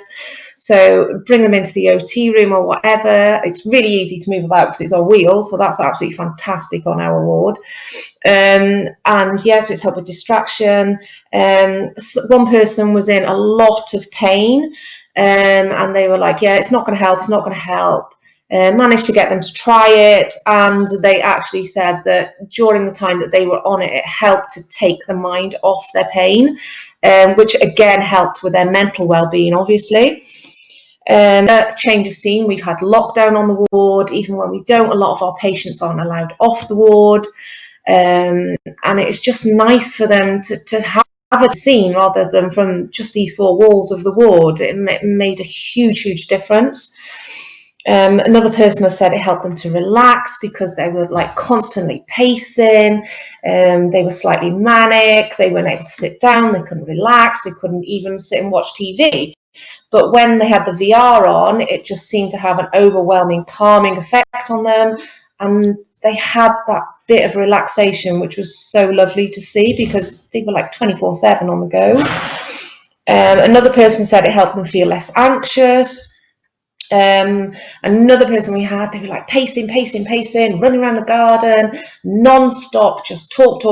So bring them into the OT room or whatever. It's really easy to move about because it's on wheels, so that's absolutely fantastic on our ward. And yes, it's helped with distraction. One person was in a lot of pain, and they were like, yeah, it's not going to help, it's not going to help. Managed to get them to try it, and they actually said that during the time that they were on it, it helped to take the mind off their pain, which again helped with their mental well-being, obviously. Change of scene, we've had lockdown on the ward. Even when we don't, a lot of our patients aren't allowed off the ward, and it's just nice for them to have a scene rather than from just these four walls of the ward. It made a huge difference. Another person has said it helped them to relax because they were like constantly pacing, they were slightly manic, they weren't able to sit down, they couldn't relax, they couldn't even sit and watch TV. But when they had the VR on, it just seemed to have an overwhelming calming effect on them, and they had that bit of relaxation, which was so lovely to see because they were like 24/7 on the go. Another person said it helped them feel less anxious. Another person we had, they were like pacing, running around the garden, non-stop, just talk.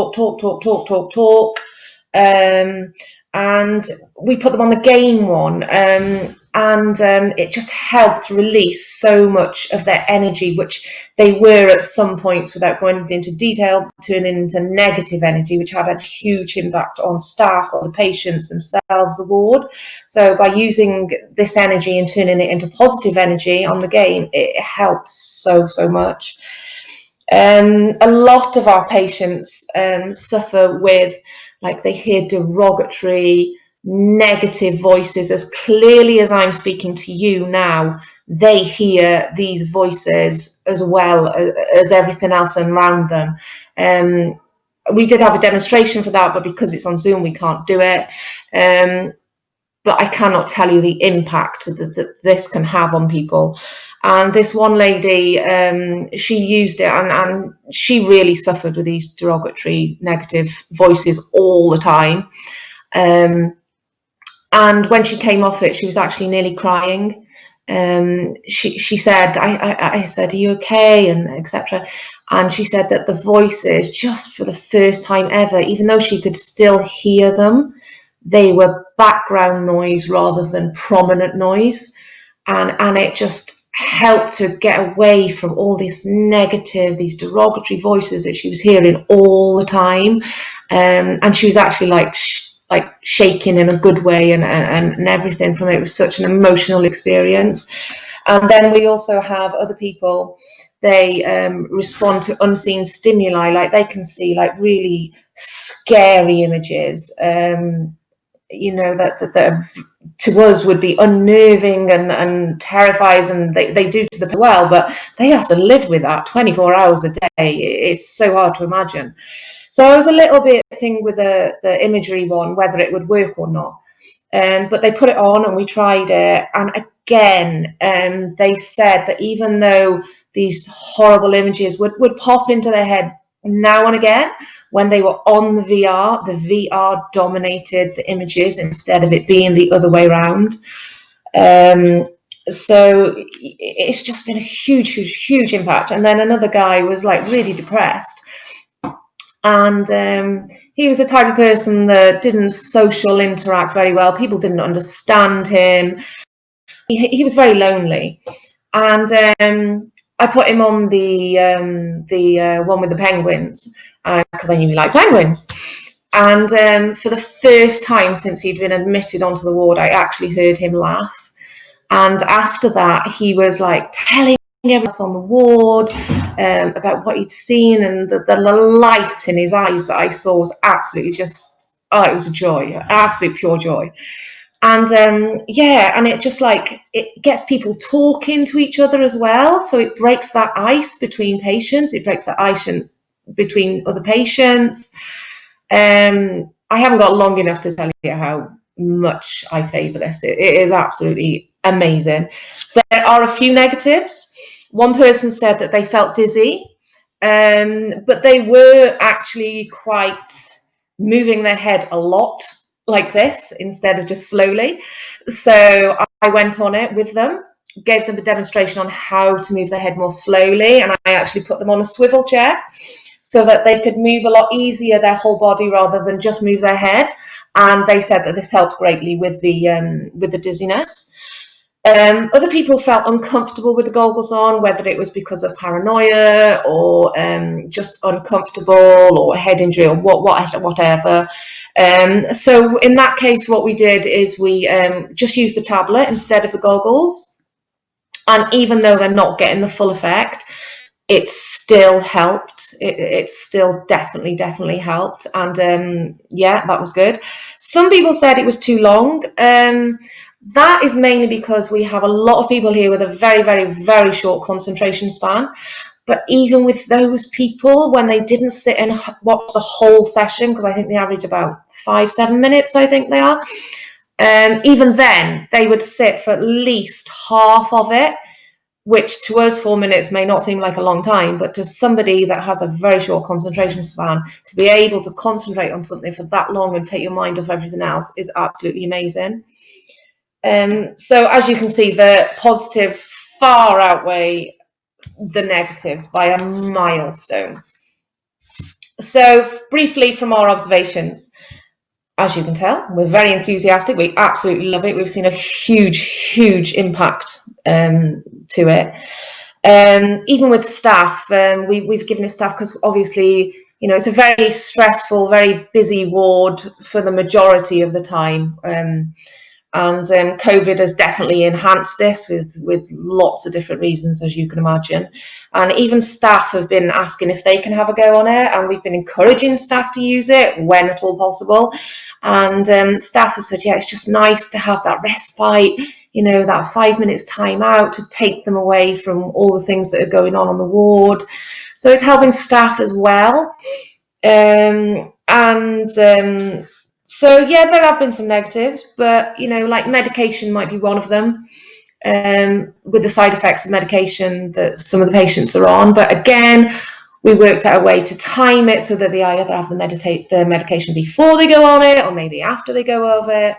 And we put them on the game one, and it just helped release so much of their energy, which they were at some points, without going into detail, turning into negative energy, which had a huge impact on staff or the patients themselves, the ward. So by using this energy and turning it into positive energy on the game, it helps so much. A lot of our patients suffer with, like, they hear derogatory, negative voices. As clearly as I'm speaking to you now, they hear these voices as well as everything else around them. We did have a demonstration for that, but because it's on Zoom, we can't do it. But I cannot tell you the impact that this can have on people. And this one lady, she used it, and she really suffered with these derogatory, negative voices all the time. And when she came off it, she was actually nearly crying. She said, I said, are you okay? And etc. And she said that the voices, just for the first time ever, even though she could still hear them, they were background noise rather than prominent noise. And it just helped to get away from all this negative, these derogatory voices that she was hearing all the time. And she was actually like shaking in a good way and everything from it. It was such an emotional experience. And then we also have other people, they respond to unseen stimuli, like they can see like really scary images, you know, that to us would be unnerving and terrifies, and they do to the well, but they have to live with that 24 hours a day. It's so hard to imagine. So I was a little bit thinking with the imagery one, whether it would work or not. But they put it on and we tried it. And again, they said that even though these horrible images would pop into their head now and again, when they were on the VR dominated the images instead of it being the other way around. So it's just been a huge impact. And then another guy was like really depressed. And he was the type of person that didn't social interact very well. People didn't understand him. He was very lonely. And I put him on the one with the penguins because I knew he liked penguins. And for the first time since he'd been admitted onto the ward, I actually heard him laugh. And after that, he was like telling everyone else on the ward about what he'd seen, and the light in his eyes that I saw was absolutely just, it was a joy, absolute pure joy. Yeah, and it just like it gets people talking to each other as well, so it breaks that ice between patients, it breaks that ice between other patients. I haven't got long enough to tell you how much I favour this. It is absolutely amazing. There are a few negatives. One person said that they felt dizzy, but they were actually quite moving their head a lot like this instead of just slowly. So I went on it with them, gave them a demonstration on how to move their head more slowly, and I actually put them on a swivel chair so that they could move a lot easier their whole body rather than just move their head. And they said that this helped greatly with the dizziness. Other people felt uncomfortable with the goggles on, whether it was because of paranoia or just uncomfortable or head injury or whatever. So in that case, what we did is we just used the tablet instead of the goggles. And even though they're not getting the full effect, it still helped. It still definitely helped. And yeah, that was good. Some people said it was too long. That is mainly because we have a lot of people here with a very short concentration span. But even with those people, when they didn't sit and watch the whole session, because I think they average about 5-7 minutes, I think they are, even then, they would sit for at least half of it, which to us 4 minutes may not seem like a long time, but to somebody that has a very short concentration span, to be able to concentrate on something for that long and take your mind off everything else is absolutely amazing. So as you can see, the positives far outweigh the negatives by a milestone. So briefly from our observations, as you can tell, we're very enthusiastic. We absolutely love it. We've seen a huge impact to it. Even with staff, we've given it staff because obviously, you know, it's a very stressful, very busy ward for the majority of the time. And COVID has definitely enhanced this with lots of different reasons, as you can imagine. And even staff have been asking if they can have a go on it, and we've been encouraging staff to use it when at all possible. And staff have said, yeah, it's just nice to have that respite, you know, that 5 minutes time out to take them away from all the things that are going on the ward. So it's helping staff as well. So yeah, there have been some negatives, but you know, like medication might be one of them, with the side effects of medication that some of the patients are on. But again, we worked out a way to time it so that they either have the medication before they go on it or maybe after they go over it.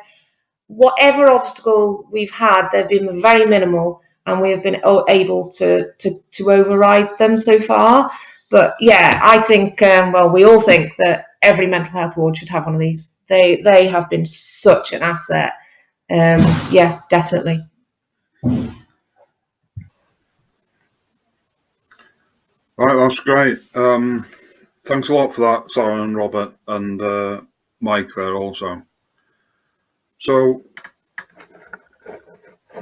Whatever obstacle we've had, they've been very minimal, and we have been able to override them so far. But yeah, I think, well, we all think that every mental health ward should have one of these. They have been such an asset. Yeah, definitely. Right, that's great. Thanks a lot for that, Sarah and Robert, and Mike there also. So,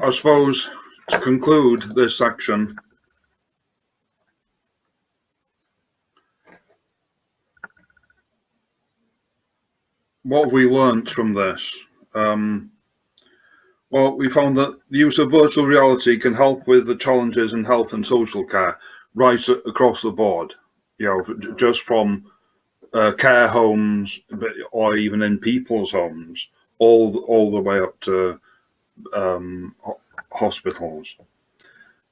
I suppose to conclude this section, what have we learnt from this? Well, we found that the use of virtual reality can help with the challenges in health and social care right across the board. You know, just from care homes, or even in people's homes, all the way up to hospitals.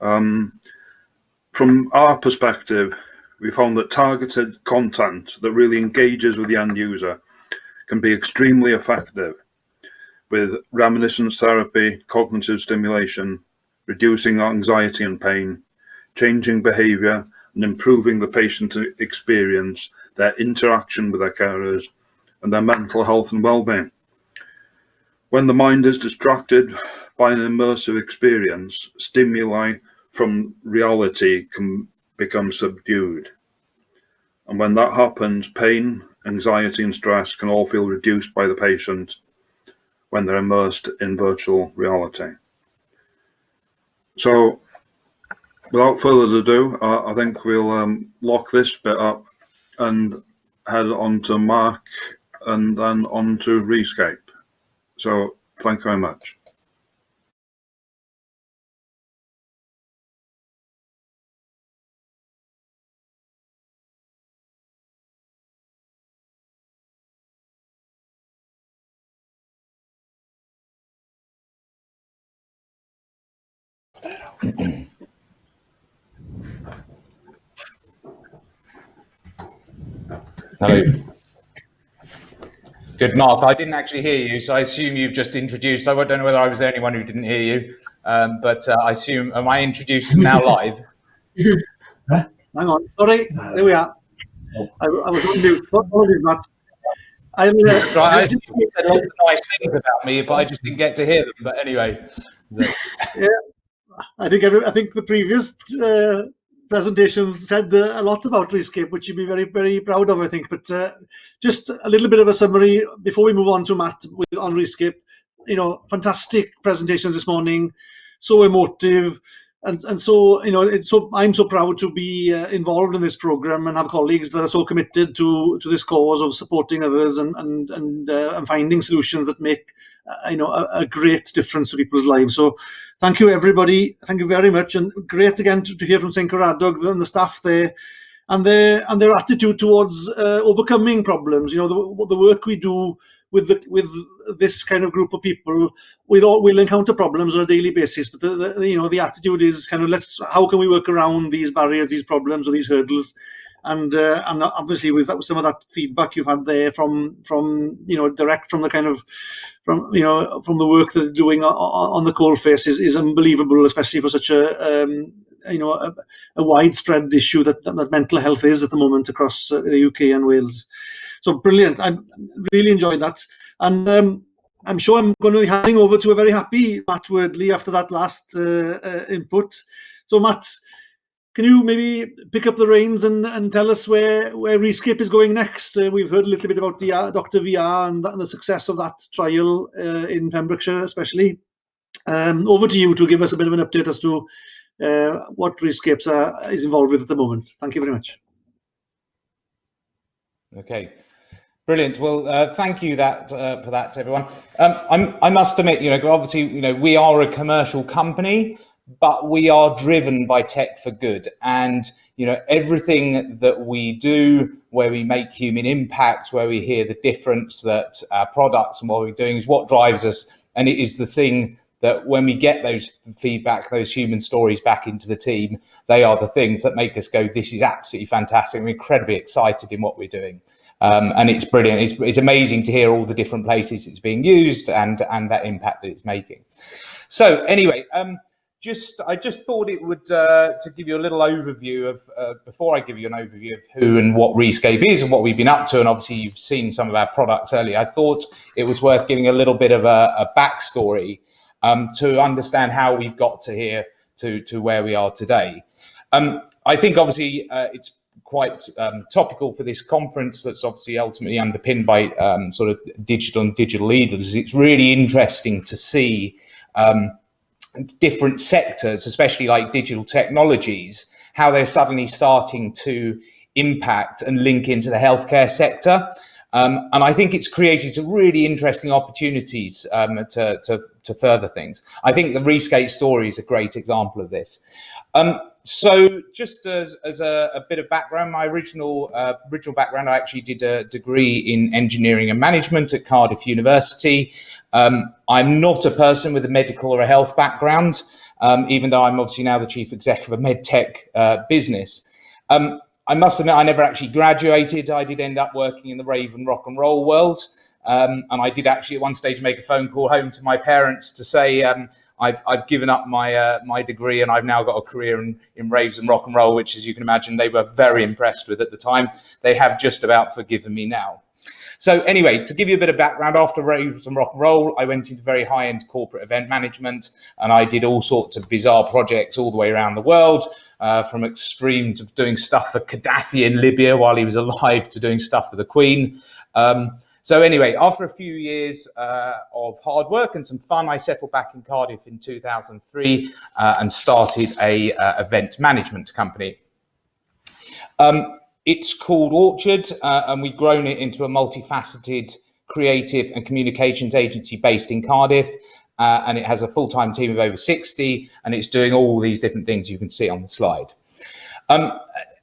From our perspective, we found that targeted content that really engages with the end user can be extremely effective, with reminiscence therapy, cognitive stimulation, reducing anxiety and pain, changing behaviour, and improving the patient experience, their interaction with their carers, and their mental health and well-being. When the mind is distracted by an immersive experience, stimuli from reality can become subdued. And when that happens, pain, anxiety, and stress can all feel reduced by the patient when they're immersed in virtual reality. So, without further ado, I think we'll lock this bit up and head on to Mark and then on to Rescape. So, Thank you very much. Hello. Good, Mark. I didn't actually hear you, so I assume you've just introduced. I don't know whether I was the only one who didn't hear you, but I assume, am I introduced now live? Hang on, sorry, there we are. I was on mute. Apologies, Matt. Right, you said lots of nice things about me, but I just didn't get to hear them. But anyway, so. Yeah, I think the previous presentations said a lot about Rescape, which you'd be very, very proud of, I think. But just a little bit of a summary before we move on to Matt on Rescape. You know, fantastic presentations this morning, so emotive. And so, you know, I'm so proud to be involved in this program and have colleagues that are so committed to this cause of supporting others and finding solutions that make a great difference to people's lives. So thank you, everybody. Thank you very much. And great again to hear from St. Caradog and the staff there and their attitude towards overcoming problems. You know, the work we do with this kind of group of people, we'll encounter problems on a daily basis. But the attitude is kind of how can we work around these barriers, these problems, or these hurdles, and obviously with some of that feedback you've had there from direct from the kind of from the work that they're doing on the coalface is unbelievable, especially for such a widespread issue that mental health is at the moment across the UK and Wales. So brilliant. I really enjoyed that. And I'm sure I'm going to be handing over to a very happy Matt Wordley after that last input. So Matt, can you maybe pick up the reins and tell us where Rescape is going next? We've heard a little bit about Dr. VR and the success of that trial in Pembrokeshire especially. Over to you to give us a bit of an update as to what Rescape is involved with at the moment. Thank you very much. Okay. Brilliant. Well, thank you for that, everyone. I must admit, obviously, we are a commercial company, but we are driven by tech for good. And, everything that we do, where we make human impact, where we hear the difference that our products and what we're doing is what drives us. And it is the thing that when we get those feedback, those human stories back into the team, they are the things that make us go, this is absolutely fantastic. We're incredibly excited in what we're doing. And it's brilliant. It's amazing to hear all the different places it's being used and that impact that it's making. So anyway, I just thought it would to give you a little overview of before I give you an overview of who and what Rescape is and what we've been up to, and obviously you've seen some of our products earlier. I thought it was worth giving a little bit of a backstory to understand how we've got to here to where we are today. I think obviously it's quite topical for this conference that's obviously ultimately underpinned by sort of digital and digital leaders. It's really interesting to see different sectors, especially like digital technologies, how they're suddenly starting to impact and link into the healthcare sector. And I think it's created some really interesting opportunities to further things. I think the Rescape story is a great example of this. So just as a bit of background, my original background, I actually did a degree in engineering and management at Cardiff University. I'm not a person with a medical or a health background, even though I'm obviously now the chief executive of a medtech business. I must admit, I never actually graduated. I did end up working in the rave and rock and roll world. And I did actually at one stage make a phone call home to my parents to say, I've given up my degree and I've now got a career in raves and rock and roll, which, as you can imagine, they were very impressed with at the time. They have just about forgiven me now. So anyway, to give you a bit of background, after raves and rock and roll, I went into very high-end corporate event management, and I did all sorts of bizarre projects all the way around the world, from extreme to doing stuff for Gaddafi in Libya while he was alive to doing stuff for the Queen. So anyway, after a few years of hard work and some fun, I settled back in Cardiff in 2003 and started a event management company. It's called Orchard, and we've grown it into a multifaceted creative and communications agency based in Cardiff, and it has a full-time team of over 60, and it's doing all these different things you can see on the slide.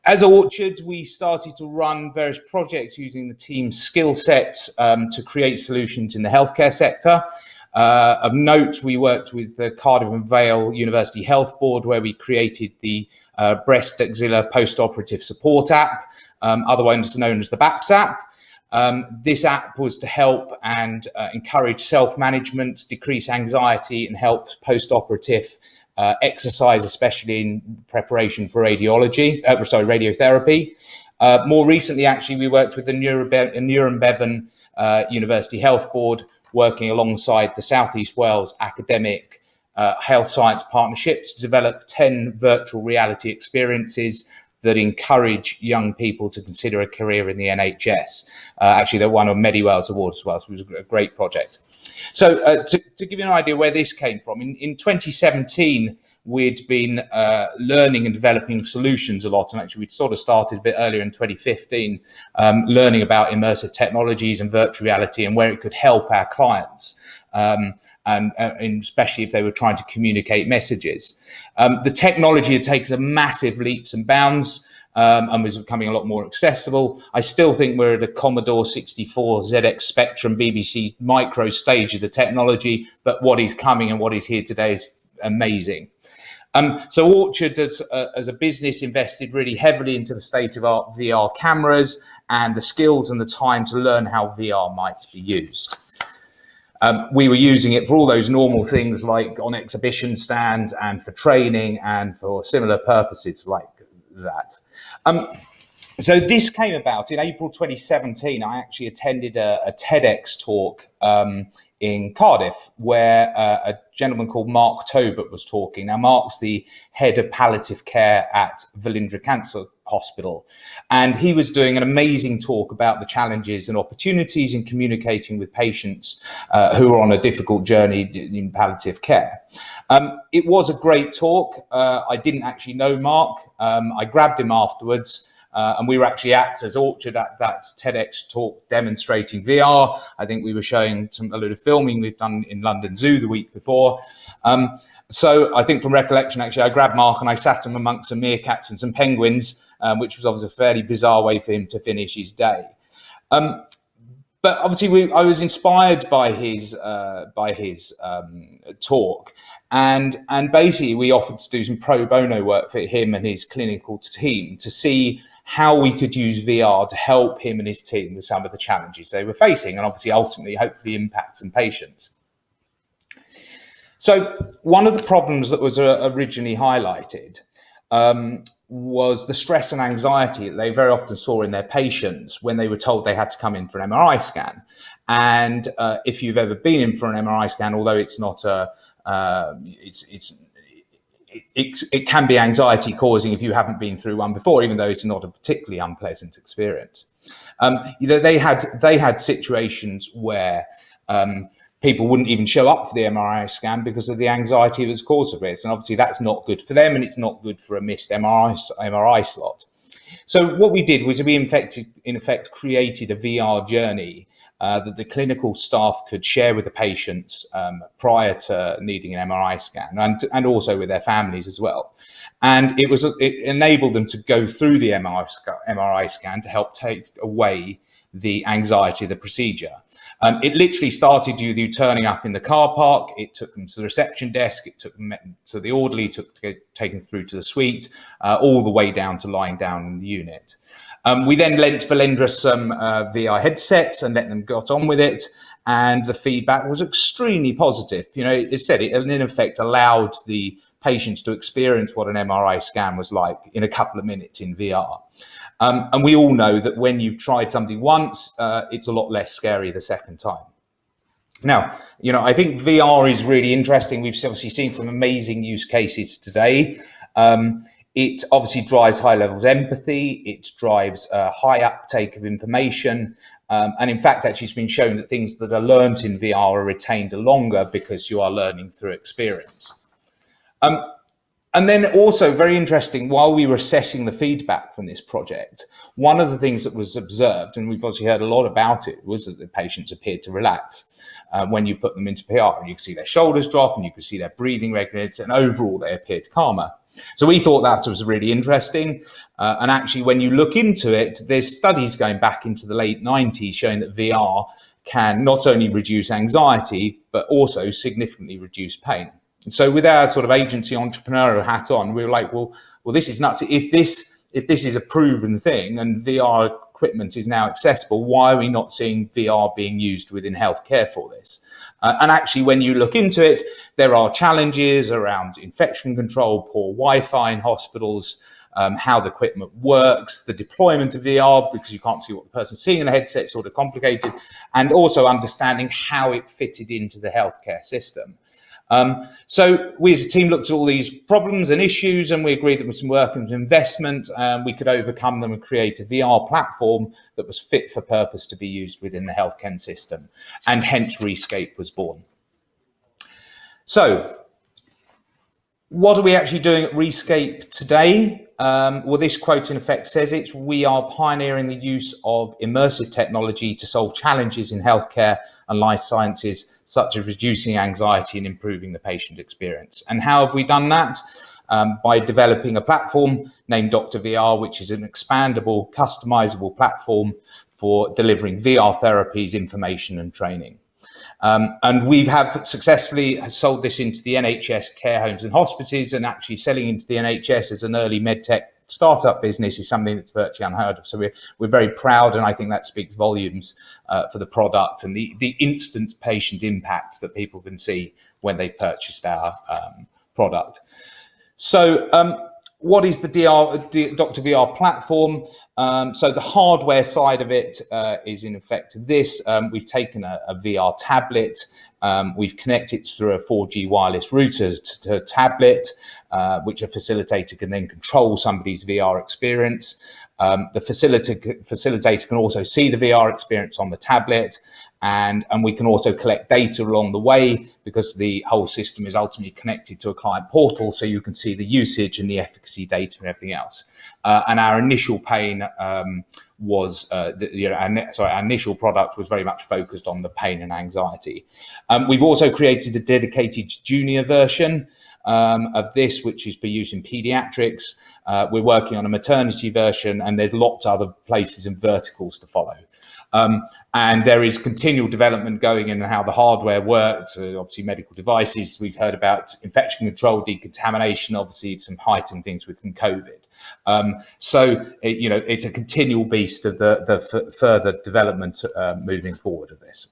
As Orchard, we started to run various projects using the team's skill sets to create solutions in the healthcare sector. Of note, we worked with the Cardiff and Vale University Health Board, where we created the Breast Axilla Post-Operative Support app, otherwise known as the BAPS app. This app was to help and encourage self-management, decrease anxiety, and help post-operative exercise, especially in preparation for radiotherapy. More recently, actually, we worked with the Nuremberg University Health Board, working alongside the South East Wales Academic Health Science Partnerships to develop 10 virtual reality experiences that encourage young people to consider a career in the NHS. Actually, they won a MediWales award as well, so it was a great project. So to give you an idea where this came from, in 2017, we'd been learning and developing solutions a lot. And actually, we'd sort of started a bit earlier in 2015, learning about immersive technologies and virtual reality and where it could help our clients. And especially if they were trying to communicate messages. The technology had taken some massive leaps and bounds and was becoming a lot more accessible. I still think we're at a Commodore 64 ZX Spectrum BBC micro stage of the technology, but what is coming and what is here today is amazing. So Orchard, as a business, invested really heavily into the state-of-the-art VR cameras and the skills and the time to learn how VR might be used. We were using it for all those normal things like on exhibition stands and for training and for similar purposes like that. So this came about in April 2017. I actually attended a TEDx talk in Cardiff where a gentleman called Mark Tobert was talking. Now, Mark's the head of palliative care at Velindre Cancer Hospital, and he was doing an amazing talk about the challenges and opportunities in communicating with patients who are on a difficult journey in palliative care. It was a great talk. I didn't actually know Mark. I grabbed him afterwards. And we were actually as Orchard at that TEDx talk demonstrating VR. I think we were showing a load of filming we've done in London Zoo the week before. So I think from recollection, actually, I grabbed Mark and I sat him amongst some meerkats and some penguins, which was obviously a fairly bizarre way for him to finish his day. But obviously, I was inspired by his talk, and basically we offered to do some pro bono work for him and his clinical team to see how we could use VR to help him and his team with some of the challenges they were facing, and obviously, ultimately, hopefully, impact some patients. So one of the problems that was originally highlighted was the stress and anxiety that they very often saw in their patients when they were told they had to come in for an MRI scan. And if you've ever been in for an MRI scan, although it's not it can be anxiety causing if you haven't been through one before, even though it's not a particularly unpleasant experience. They had situations where people wouldn't even show up for the MRI scan because of the anxiety that was caused of it. And obviously that's not good for them, and it's not good for a missed MRI slot. So what we did was we in effect created a VR journey that the clinical staff could share with the patients prior to needing an MRI scan, and also with their families as well. And it enabled them to go through the MRI scan to help take away the anxiety of the procedure. It literally started with you turning up in the car park. It took them to the reception desk. It took them to the orderly, taken through to the suite, all the way down to lying down in the unit. We then lent Velindre some VR headsets and let them get on with it. And the feedback was extremely positive. You know, it said it in effect allowed the patients to experience what an MRI scan was like in a couple of minutes in VR. And we all know that when you've tried something once, it's a lot less scary the second time. Now, you know, I think VR is really interesting. We've obviously seen some amazing use cases today. It obviously drives high levels of empathy. It drives high uptake of information. And in fact, actually, it's been shown that things that are learnt in VR are retained longer because you are learning through experience. And then also very interesting, while we were assessing the feedback from this project, one of the things that was observed, and we've obviously heard a lot about it, was that the patients appeared to relax when you put them into PR, and you could see their shoulders drop and you could see their breathing regulate, and overall they appeared calmer. So we thought that was really interesting. And actually, when you look into it, there's studies going back into the late 90s showing that VR can not only reduce anxiety, but also significantly reduce pain. And so with our sort of agency entrepreneurial hat on, we were like, well, this is nuts. If this is a proven thing and VR equipment is now accessible, why are we not seeing VR being used within healthcare for this? And actually, when you look into it, there are challenges around infection control, poor Wi-Fi in hospitals, how the equipment works, the deployment of VR, because you can't see what the person's seeing in the headset, sort of complicated, and also understanding how it fitted into the healthcare system. So we as a team looked at all these problems and issues, and we agreed that with some work and investment, we could overcome them and create a VR platform that was fit for purpose to be used within the healthcare system, and hence Rescape was born. So what are we actually doing at Rescape today? Well, this quote in effect says it. We are pioneering the use of immersive technology to solve challenges in healthcare and life sciences, such as reducing anxiety and improving the patient experience. And how have we done that? By developing a platform named Dr. VR, which is an expandable, customizable platform for delivering VR therapies, information and training. And we have successfully sold this into the NHS care homes and hospices, and actually selling into the NHS as an early medtech startup business is something that's virtually unheard of. So we're very proud, and I think that speaks volumes for the product and the instant patient impact that people can see when they purchased our product. So what is the Dr. VR platform? So the hardware side of it is in effect this. We've taken a VR tablet, we've connected through a 4G wireless router to a tablet, which a facilitator can then control somebody's VR experience. The facilitator can also see the VR experience on the tablet, and we can also collect data along the way, because the whole system is ultimately connected to a client portal, so you can see the usage and the efficacy data and everything else. And our initial pain our initial product was very much focused on the pain and anxiety. We've also created a dedicated junior version of this, which is for use in pediatrics. We're working on a maternity version, and there's lots of other places and verticals to follow. And there is continual development going in how the hardware works. Obviously, medical devices, we've heard about infection control, decontamination, obviously some heightened things within COVID. So it's a continual beast of the further development moving forward of this.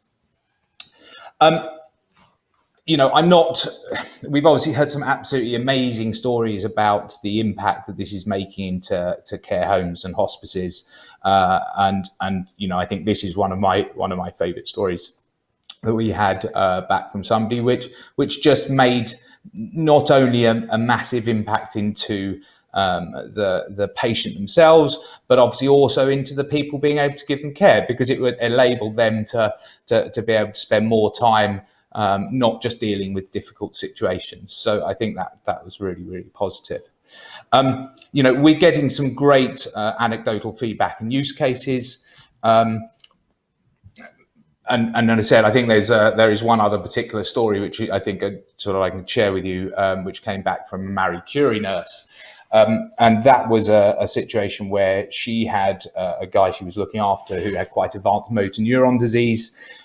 We've obviously heard some absolutely amazing stories about the impact that this is making into care homes and hospices. And I think this is one of my favorite stories that we had back from somebody, which just made not only a massive impact into the patient themselves, but obviously also into the people being able to give them care, because it would enable them to be able to spend more time not just dealing with difficult situations. So I think that was really, really positive. We're getting some great anecdotal feedback and use cases. And as I said, I think there is one other particular story which I think I can share with you, which came back from a Marie Curie nurse. And that was a situation where she had a guy she was looking after who had quite advanced motor neuron disease.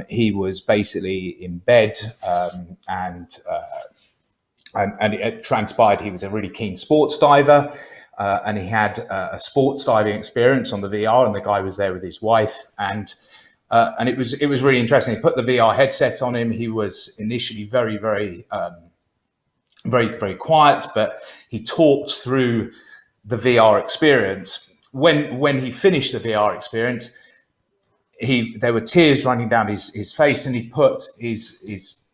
He was basically in bed, and it transpired he was a really keen sports diver, and he had a sports diving experience on the VR, and the guy was there with his wife, and it was really interesting. He put the VR headset on him. He was initially very, very, very, very quiet, but he talked through the VR experience. When he finished the VR experience, there were tears running down his face, and he put his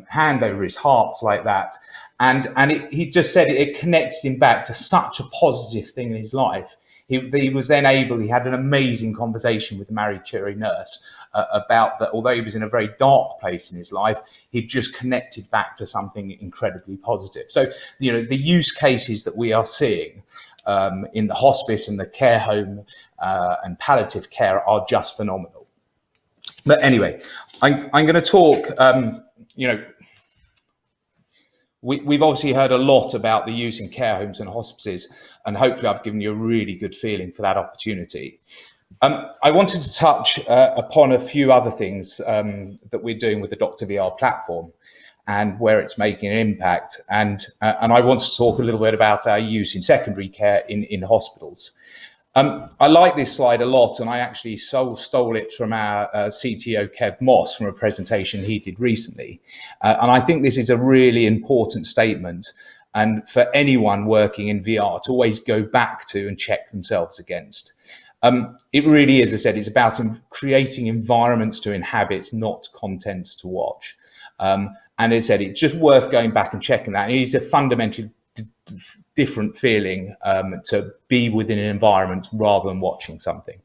hand over his heart like that, and he just said it connected him back to such a positive thing in his life. He was then able, he had an amazing conversation with the Marie Curie nurse about that, although he was in a very dark place in his life, he'd just connected back to something incredibly positive. So, you know, the use cases that we are seeing in the hospice and the care home and palliative care are just phenomenal. But anyway, I'm going to talk, you know, we've obviously heard a lot about the use in care homes and hospices, and hopefully I've given you a really good feeling for that opportunity. I wanted to touch upon a few other things that we're doing with the Dr. VR platform and where it's making an impact. And I want to talk a little bit about our use in secondary care in hospitals. I like this slide a lot, and I actually stole it from our CTO, Kev Moss, from a presentation he did recently. And I think this is a really important statement, and for anyone working in VR to always go back to and check themselves against. It really is, as I said, it's about creating environments to inhabit, not content to watch. And as I said, it's just worth going back and checking that. It is a fundamentally different feeling to be within an environment rather than watching something.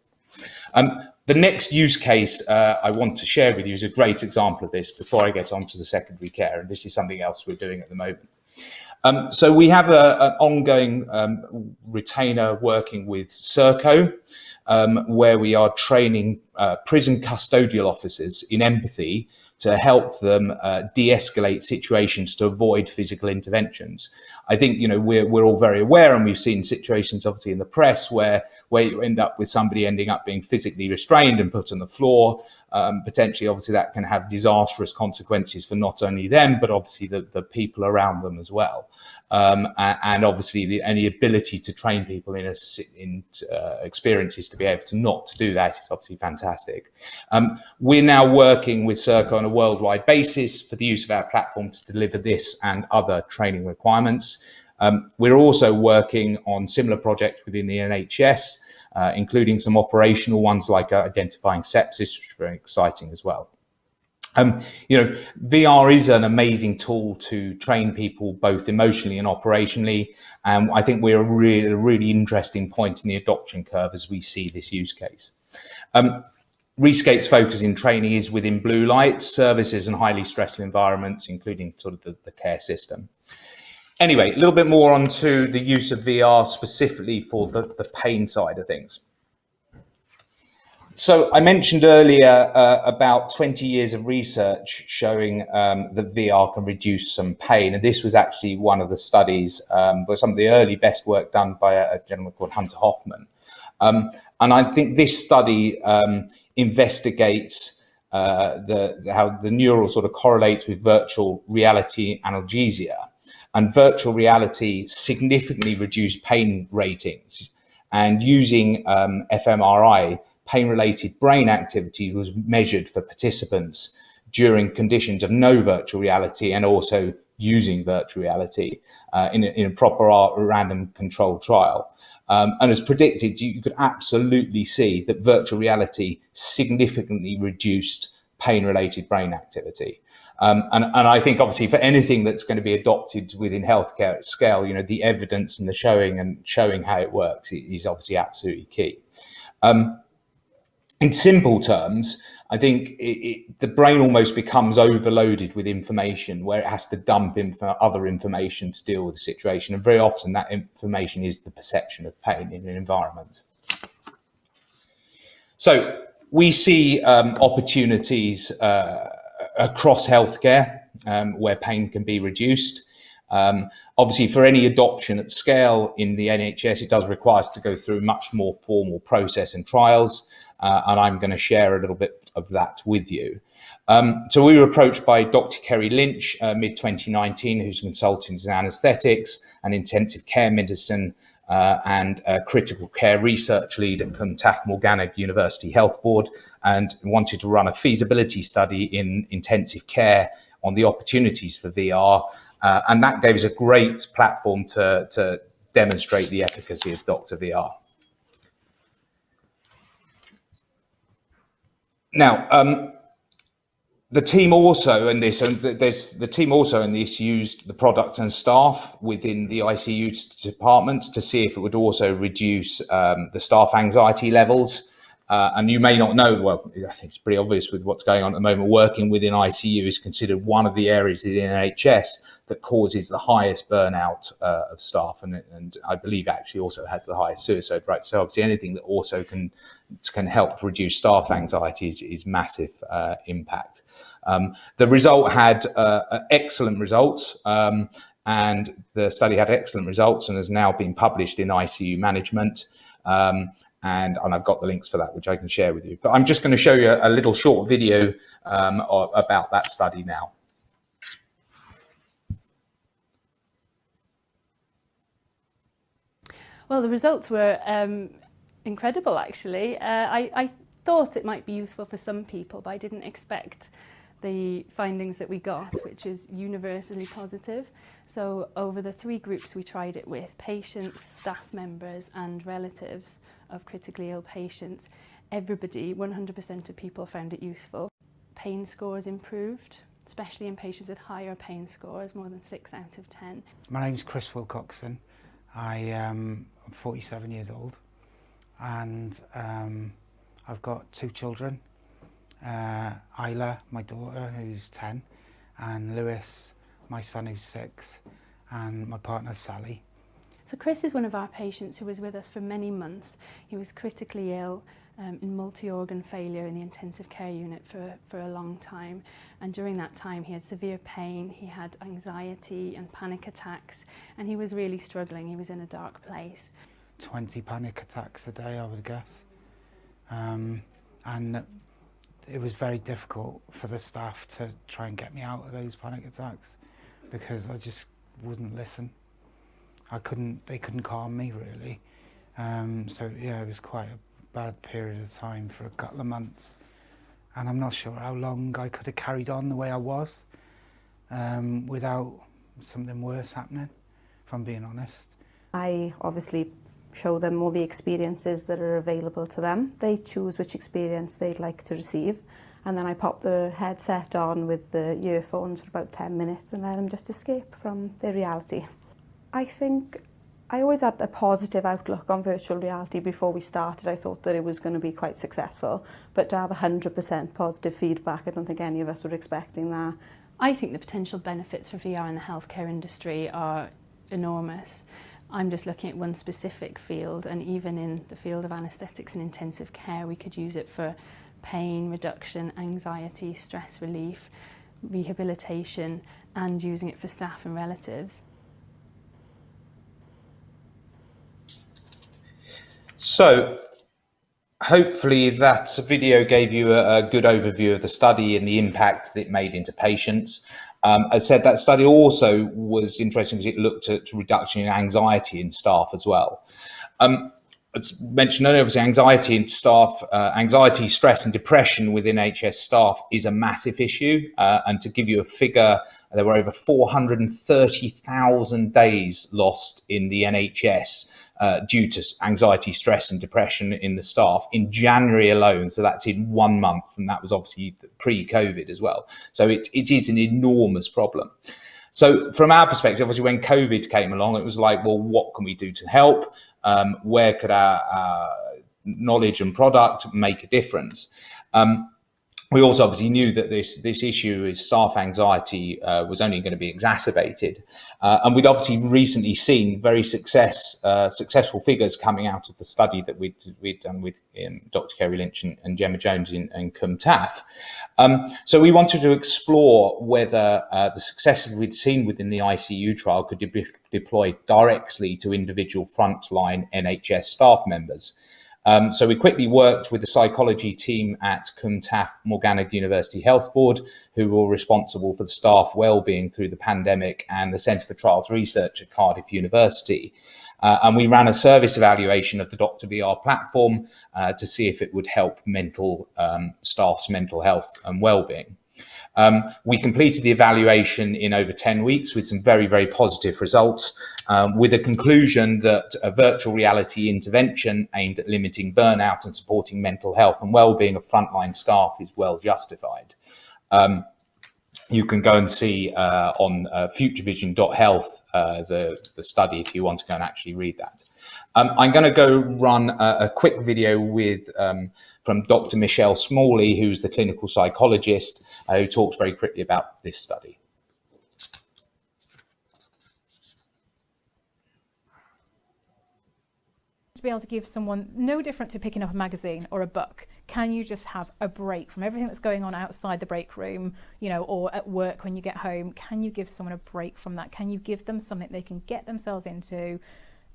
The next use case I want to share with you is a great example of this before I get on to the secondary care, and this is something else we're doing at the moment. So we have an ongoing retainer working with Serco, where we are training prison custodial officers in empathy to help them de-escalate situations to avoid physical interventions. I think, you know, we're all very aware, and we've seen situations obviously in the press where you end up with somebody ending up being physically restrained and put on the floor. Potentially, obviously, that can have disastrous consequences for not only them, but obviously the people around them as well. And obviously, any ability to train people in experiences to be able to not to do that is obviously fantastic. We're now working with Serco on a worldwide basis for the use of our platform to deliver this and other training requirements. We're also working on similar projects within the NHS, including some operational ones like identifying sepsis, which is very exciting as well. You know, VR is an amazing tool to train people both emotionally and operationally. And I think we're a really interesting point in the adoption curve as we see this use case. Rescape's focus in training is within blue light services and highly stressful environments, including sort of the care system. Anyway, a little bit more onto the use of VR specifically for the pain side of things. So I mentioned earlier about 20 years of research showing that VR can reduce some pain. And this was actually one of the studies, but some of the early best work done by a gentleman called Hunter Hoffman. And I think this study investigates how the neural sort of correlates with virtual reality analgesia. And virtual reality significantly reduced pain ratings. And using fMRI, pain-related brain activity was measured for participants during conditions of no virtual reality and also using virtual reality in a proper random controlled trial. And as predicted, you could absolutely see that virtual reality significantly reduced pain-related brain activity. And I think obviously for anything that's going to be adopted within healthcare at scale, you know, the evidence and the showing how it works is obviously absolutely key. In simple terms, I think the brain almost becomes overloaded with information where it has to dump other information to deal with the situation. And very often that information is the perception of pain in an environment. So we see opportunities across healthcare where pain can be reduced. Obviously, for any adoption at scale in the NHS, it does require us to go through much more formal process and trials. And I'm going to share a little bit of that with you. So we were approached by Dr. Kerry Lynch, mid-2019, who's a consultant in anaesthetics and intensive care medicine and a critical care research lead at Clontarf Morgannwg University Health Board, and wanted to run a feasibility study in intensive care on the opportunities for VR. And that gave us a great platform to demonstrate the efficacy of Dr. VR. Now, The team also in this, and there's the team also in this used the product and staff within the ICU departments to see if it would also reduce the staff anxiety levels. And you may not know, well, I think it's pretty obvious with what's going on at the moment, working within ICU is considered one of the areas in the NHS that causes the highest burnout of staff, and I believe actually also has the highest suicide rate. So obviously anything that also can help reduce staff anxiety is massive impact. The result had excellent results, and the study had excellent results and has now been published in ICU Management. And I've got the links for that, which I can share with you. But I'm just going to show you a little short video about that study now. Well, the results were incredible, actually. I thought it might be useful for some people, but I didn't expect the findings that we got, which is universally positive. So over the 3 groups we tried it with, patients, staff members and relatives of critically ill patients, everybody, 100% of people found it useful. Pain scores improved, especially in patients with higher pain scores, more than 6 out of 10. My name's Chris Wilcoxson. I'm 47 years old, and I've got 2 children. Isla, my daughter, who's 10, and Lewis, my son, who's 6, and my partner Sally. So Chris is one of our patients who was with us for many months. He was critically ill in multi-organ failure in the intensive care unit for a long time, and during that time he had severe pain, he had anxiety and panic attacks, and he was really struggling. He was in a dark place. 20 panic attacks a day, I would guess, and it was very difficult for the staff to try and get me out of those panic attacks because I just wouldn't listen. They couldn't calm me really. So yeah, it was quite a bad period of time for a couple of months, and I'm not sure how long I could have carried on the way I was without something worse happening, if I'm being honest. I obviously show them all the experiences that are available to them. They choose which experience they'd like to receive, and then I pop the headset on with the earphones for about 10 minutes and let them just escape from their reality. I think I always had a positive outlook on virtual reality before we started. I thought that it was going to be quite successful, but to have 100% positive feedback, I don't think any of us were expecting that. I think the potential benefits for VR in the healthcare industry are enormous. I'm just looking at one specific field, and even in the field of anaesthetics and intensive care, we could use it for pain reduction, anxiety, stress relief, rehabilitation, and using it for staff and relatives. So hopefully that video gave you a good overview of the study and the impact that it made into patients. As I said, that study also was interesting because it looked at reduction in anxiety in staff as well. As mentioned earlier, obviously anxiety in staff, anxiety, stress and depression within NHS staff is a massive issue. And to give you a figure, there were over 430,000 days lost in the NHS due to anxiety, stress and depression in the staff in January alone. So that's in 1 month, and that was obviously pre-COVID as well. So it is an enormous problem. So from our perspective, obviously when COVID came along, it was like, well, what can we do to help? Where could our knowledge and product make a difference? We also obviously knew that this issue is staff anxiety was only going to be exacerbated. And we'd obviously recently seen very successful figures coming out of the study that we'd done with Dr. Kerry Lynch and Gemma Jones and CumTAF. So we wanted to explore whether the successes we'd seen within the ICU trial could be deployed directly to individual frontline NHS staff members. So we quickly worked with the psychology team at CumTAF Morgannwg University Health Board, who were responsible for the staff wellbeing through the pandemic, and the Centre for Trials Research at Cardiff University. And we ran a service evaluation of the Dr. VR platform to see if it would help staff's mental health and wellbeing. We completed the evaluation in over 10 weeks with some very, very positive results, with a conclusion that a virtual reality intervention aimed at limiting burnout and supporting mental health and well-being of frontline staff is well justified. You can go and see on futurevision.health the study if you want to go and actually read that. I'm going to go run a quick video with from Dr. Michelle Smalley, who's the clinical psychologist, who talks very quickly about this study. To be able to give someone, no different to picking up a magazine or a book, can you just have a break from everything that's going on outside the break room, you know, or at work when you get home? Can you give someone a break from that? Can you give them something they can get themselves into?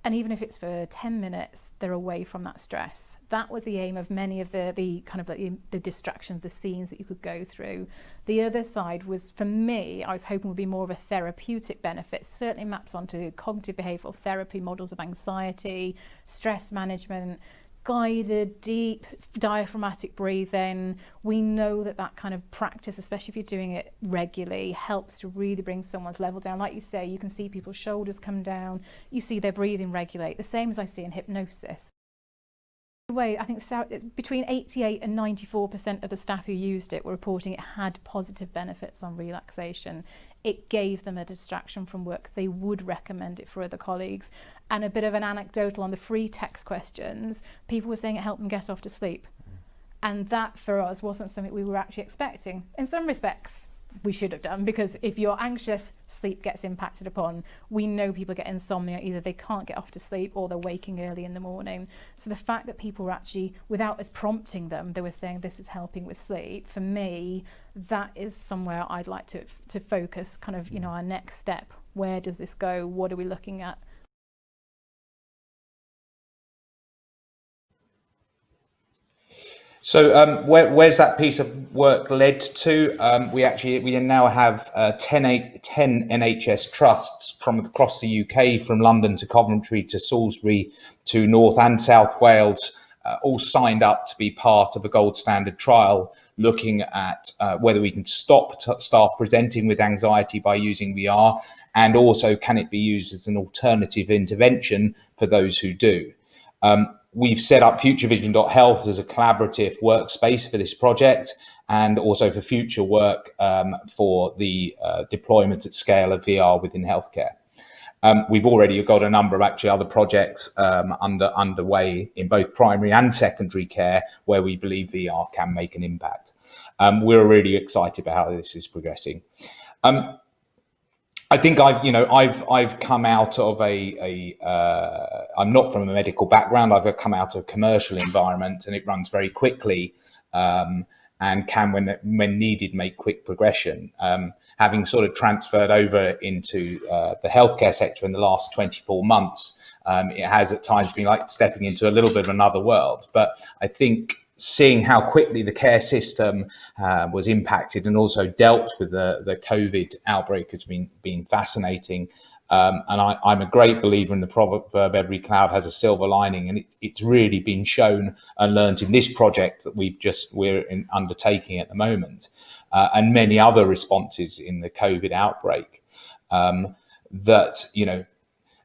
And even if it's for 10 minutes, they're away from that stress. That was the aim of many of the kind of like the distractions, the scenes that you could go through. The other side was, for me, I was hoping would be more of a therapeutic benefit. It certainly maps onto cognitive behavioural therapy, models of anxiety, stress management, guided, deep diaphragmatic breathing. We know that that kind of practice, especially if you're doing it regularly, helps to really bring someone's level down. Like you say, you can see people's shoulders come down, you see their breathing regulate, the same as I see in hypnosis. Way, I think between 88 and 94% of the staff who used it were reporting it had positive benefits on relaxation. It gave them a distraction from work. They would recommend it for other colleagues. And a bit of an anecdotal on the free text questions, people were saying it helped them get off to sleep. And that for us wasn't something we were actually expecting. In some respects, we should have done, because if you're anxious, sleep gets impacted upon. We know people get insomnia, either they can't get off to sleep or they're waking early in the morning. So the fact that people were actually, without us prompting them, they were saying this is helping with sleep, for me, that is somewhere I'd like to focus kind of, you know, our next step. Where does this go? What are we looking at? So where's that piece of work led to? We now have 10 NHS trusts from across the UK, from London to Coventry to Salisbury to North and South Wales, all signed up to be part of a gold standard trial looking at whether we can stop staff presenting with anxiety by using VR, and also can it be used as an alternative intervention for those who do. We've set up futurevision.health as a collaborative workspace for this project, and also for future work for the deployment at scale of VR within healthcare. We've already got a number of actually other projects underway in both primary and secondary care where we believe VR can make an impact. We're really excited about how this is progressing. I think I've come out of I'm not from a medical background. I've come out of a commercial environment, and it runs very quickly and can, when needed, make quick progression. Having sort of transferred over into the healthcare sector in the last 24 months, it has at times been like stepping into a little bit of another world. But I think seeing how quickly the care system was impacted and also dealt with the COVID outbreak has been fascinating. And I'm a great believer in the proverb, every cloud has a silver lining, and it's really been shown and learned in this project that we're undertaking at the moment, and many other responses in the COVID outbreak, that, you know,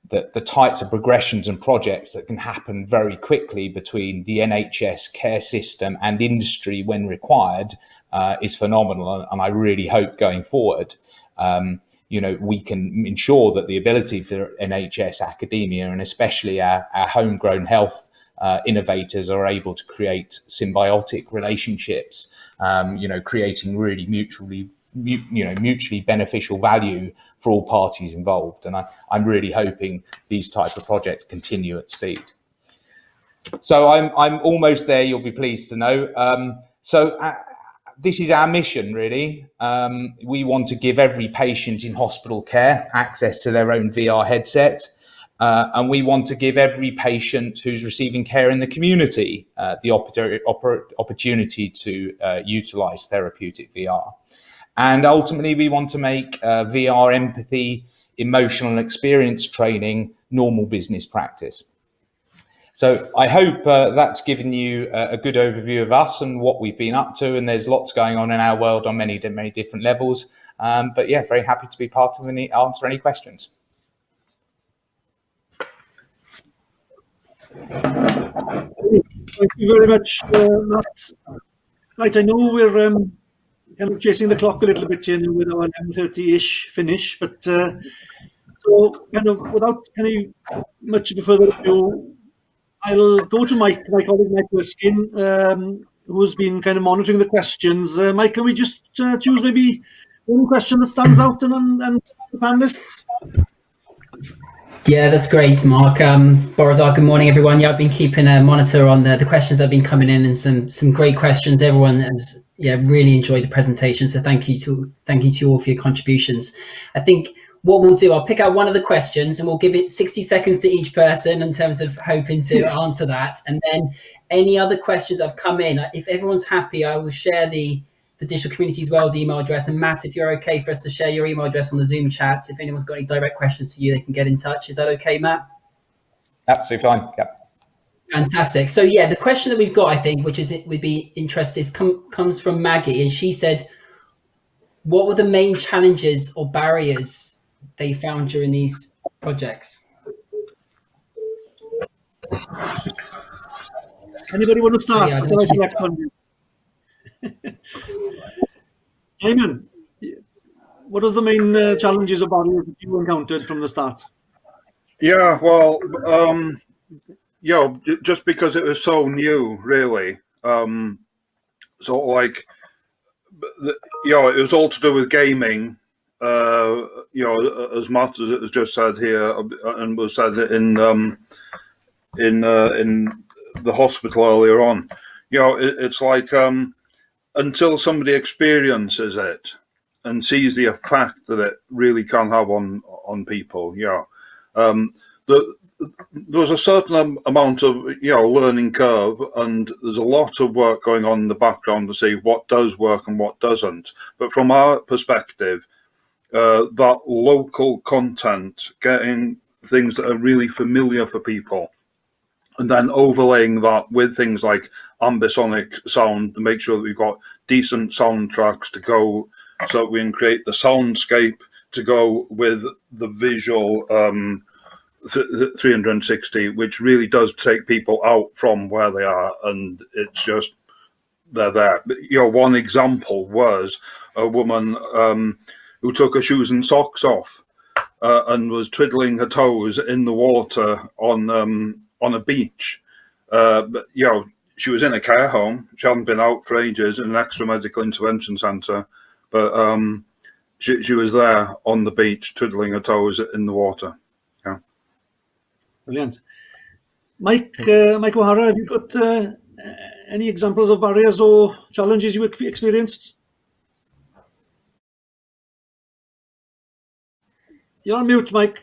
the types of progressions and projects that can happen very quickly between the NHS care system and industry when required is phenomenal. And I really hope going forward, we can ensure that the ability for NHS academia, and especially our homegrown health innovators, are able to create symbiotic relationships, creating really mutually beneficial value for all parties involved. And I'm really hoping these type of projects continue at speed. So I'm almost there, you'll be pleased to know. This is our mission, really. We want to give every patient in hospital care access to their own VR headset. And we want to give every patient who's receiving care in the community the opportunity to utilize therapeutic VR. And ultimately, we want to make VR empathy, emotional experience training normal business practice. So I hope that's given you a good overview of us and what we've been up to. And there's lots going on in our world on many different levels. But yeah, very happy to be part of answer any questions. Thank you very much, Matt. Right, I know we're kind of chasing the clock a little bit here with our 11:30-ish finish, but so kind of without kind of much of a further ado, I'll go to my colleague Mike Erskine, who's been kind of monitoring the questions. Mike, can we just choose maybe one question that stands out and the panelists? Yeah, that's great, Mark. Borazar, good morning, everyone. Yeah, I've been keeping a monitor on the questions that have been coming in, and some great questions. Everyone has really enjoyed the presentation, so thank you to you all for your contributions. I think what we'll do, I'll pick out one of the questions and we'll give it 60 seconds to each person in terms of hoping to answer that, and then any other questions that have come in, if everyone's happy, I will share the Digital Communities Wales email address. And Matt, if you're okay for us to share your email address on the Zoom chat, if anyone's got any direct questions to you, they can get in touch. Is that okay, Matt? Absolutely fine. Yeah. Fantastic. So yeah, the question that we've got, I think, which is would be interesting, comes from Maggie, and she said, what were the main challenges or barriers they found during these projects? Anybody want to start? So, yeah, Simon, what was the main challenges or barriers that you encountered from the start? Yeah, well, just because it was so new, really. So like, it was all to do with gaming. As Matt has just said here, and was said in the hospital earlier on. It's like until somebody experiences it and sees the effect that it really can have on people. There's a certain amount of learning curve, and there's a lot of work going on in the background to see what does work and what doesn't. But from our perspective, that local content, getting things that are really familiar for people, and then overlaying that with things like ambisonic sound to make sure that we've got decent soundtracks to go, so that we can create the soundscape to go with the visual 360, which really does take people out from where they are, and it's just they're there. One example was a woman who took her shoes and socks off and was twiddling her toes in the water on a beach. She was in a care home. She hadn't been out for ages in an extra medical intervention centre, but she was there on the beach twiddling her toes in the water. Yeah. Brilliant. Mike O'Hara, have you got any examples of barriers or challenges you experienced? You're on mute, Mike.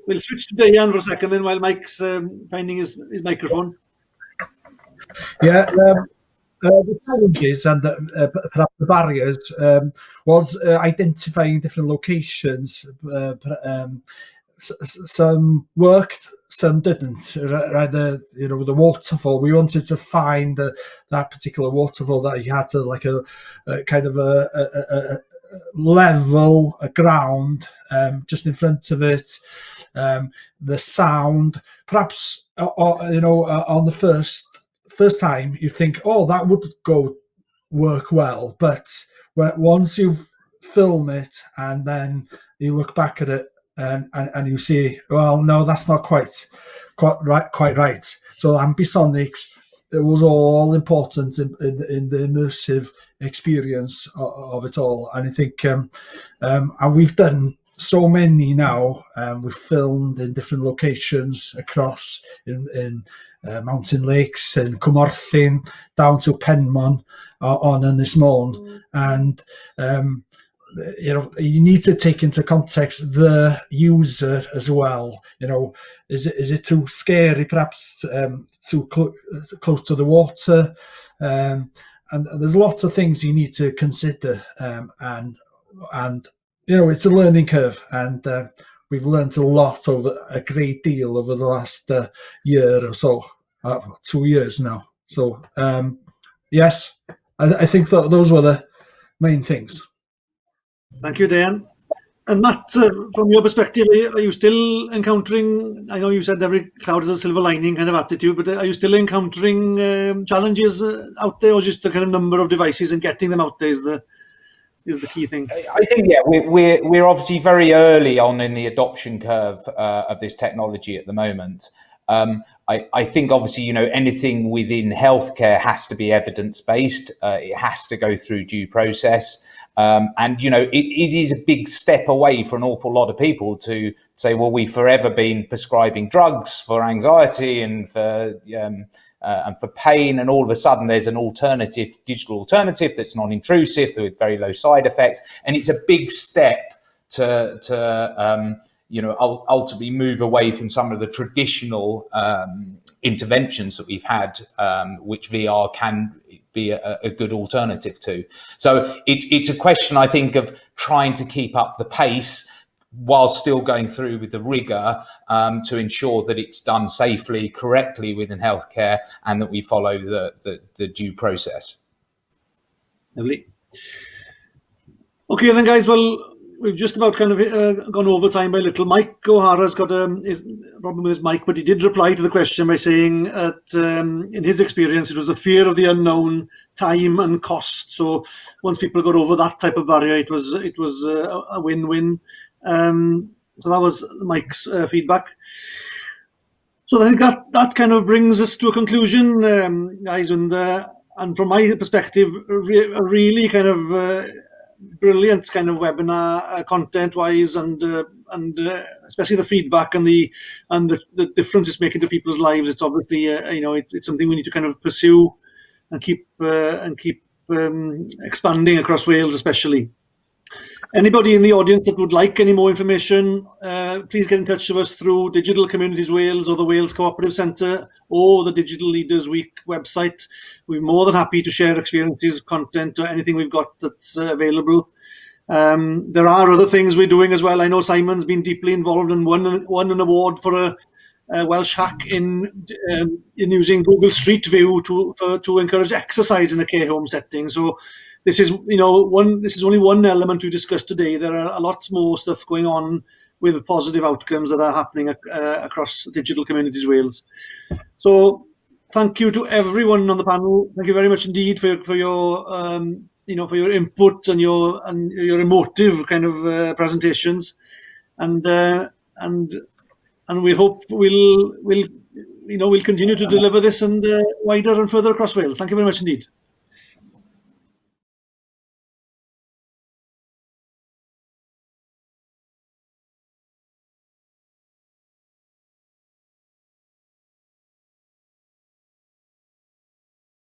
We'll switch to Diane for a second then while Mike's finding his microphone. Yeah, the challenges and perhaps the barriers was identifying different locations. Some worked, some didn't. Rather, the waterfall, we wanted to find that particular waterfall that you had to like a kind of a level, a ground just in front of it. The sound, perhaps, on the first time you think, oh, that would work well, but once you film it and then you look back at it and you see, well, no, that's not quite right. So ambisonics, it was all important in the immersive experience of it all. And I think and we've done so many now. We've filmed in different locations across in mountain lakes and Cwmorthin down to Penmon on Ynys Môn, and you need to take into context the user as well. Is it too scary, perhaps too close to the water, and there's lots of things you need to consider, and it's a learning curve, and we've learned a great deal over the last year or so, 2 years now. So yes, I think that those were the main things. Thank you, Dan. And Matt, from your perspective, are you still encountering, I know you said every cloud has a silver lining kind of attitude, but are you still encountering challenges out there, or just the kind of number of devices and getting them out there is the key thing? I think, yeah, we're obviously very early on in the adoption curve of this technology at the moment. I think obviously, anything within healthcare has to be evidence-based. It has to go through due process. And, it is a big step away for an awful lot of people to say, well, we've forever been prescribing drugs for anxiety and for pain, and all of a sudden there's an digital alternative that's non-intrusive with very low side effects. And it's a big step to ultimately move away from some of the traditional interventions that we've had, which VR can be a good alternative to. So it's a question, I think, of trying to keep up the pace while still going through with the rigour to ensure that it's done safely, correctly within healthcare, and that we follow the due process. Lovely. Okay, then, guys. Well, we've just about kind of gone over time by a little. Mike O'Hara's got his problem with his mic, but he did reply to the question by saying that in his experience, it was the fear of the unknown, time and cost. So once people got over that type of barrier, it was a win-win. So that was Mike's feedback. So I think that kind of brings us to a conclusion, guys. And from my perspective, a really kind of brilliant kind of webinar, content-wise, and especially the feedback and the difference it's making to people's lives. It's obviously it's something we need to kind of pursue and keep expanding across Wales, especially. Anybody in the audience that would like any more information, please get in touch with us through Digital Communities Wales or the Wales Cooperative Centre or the Digital Leaders Week website. We're more than happy to share experiences, content, or anything we've got that's available. There are other things we're doing as well. I know Simon's been deeply involved and won an award for a Welsh hack in using Google Street View to encourage exercise in a care home setting. So this is only one element we discussed today. There are a lot more stuff going on with positive outcomes that are happening across Digital Communities Wales. So thank you to everyone on the panel. Thank you very much indeed for your for your input and your emotive kind of presentations, and we hope we'll continue to deliver this and wider and further across Wales. Thank you very much indeed.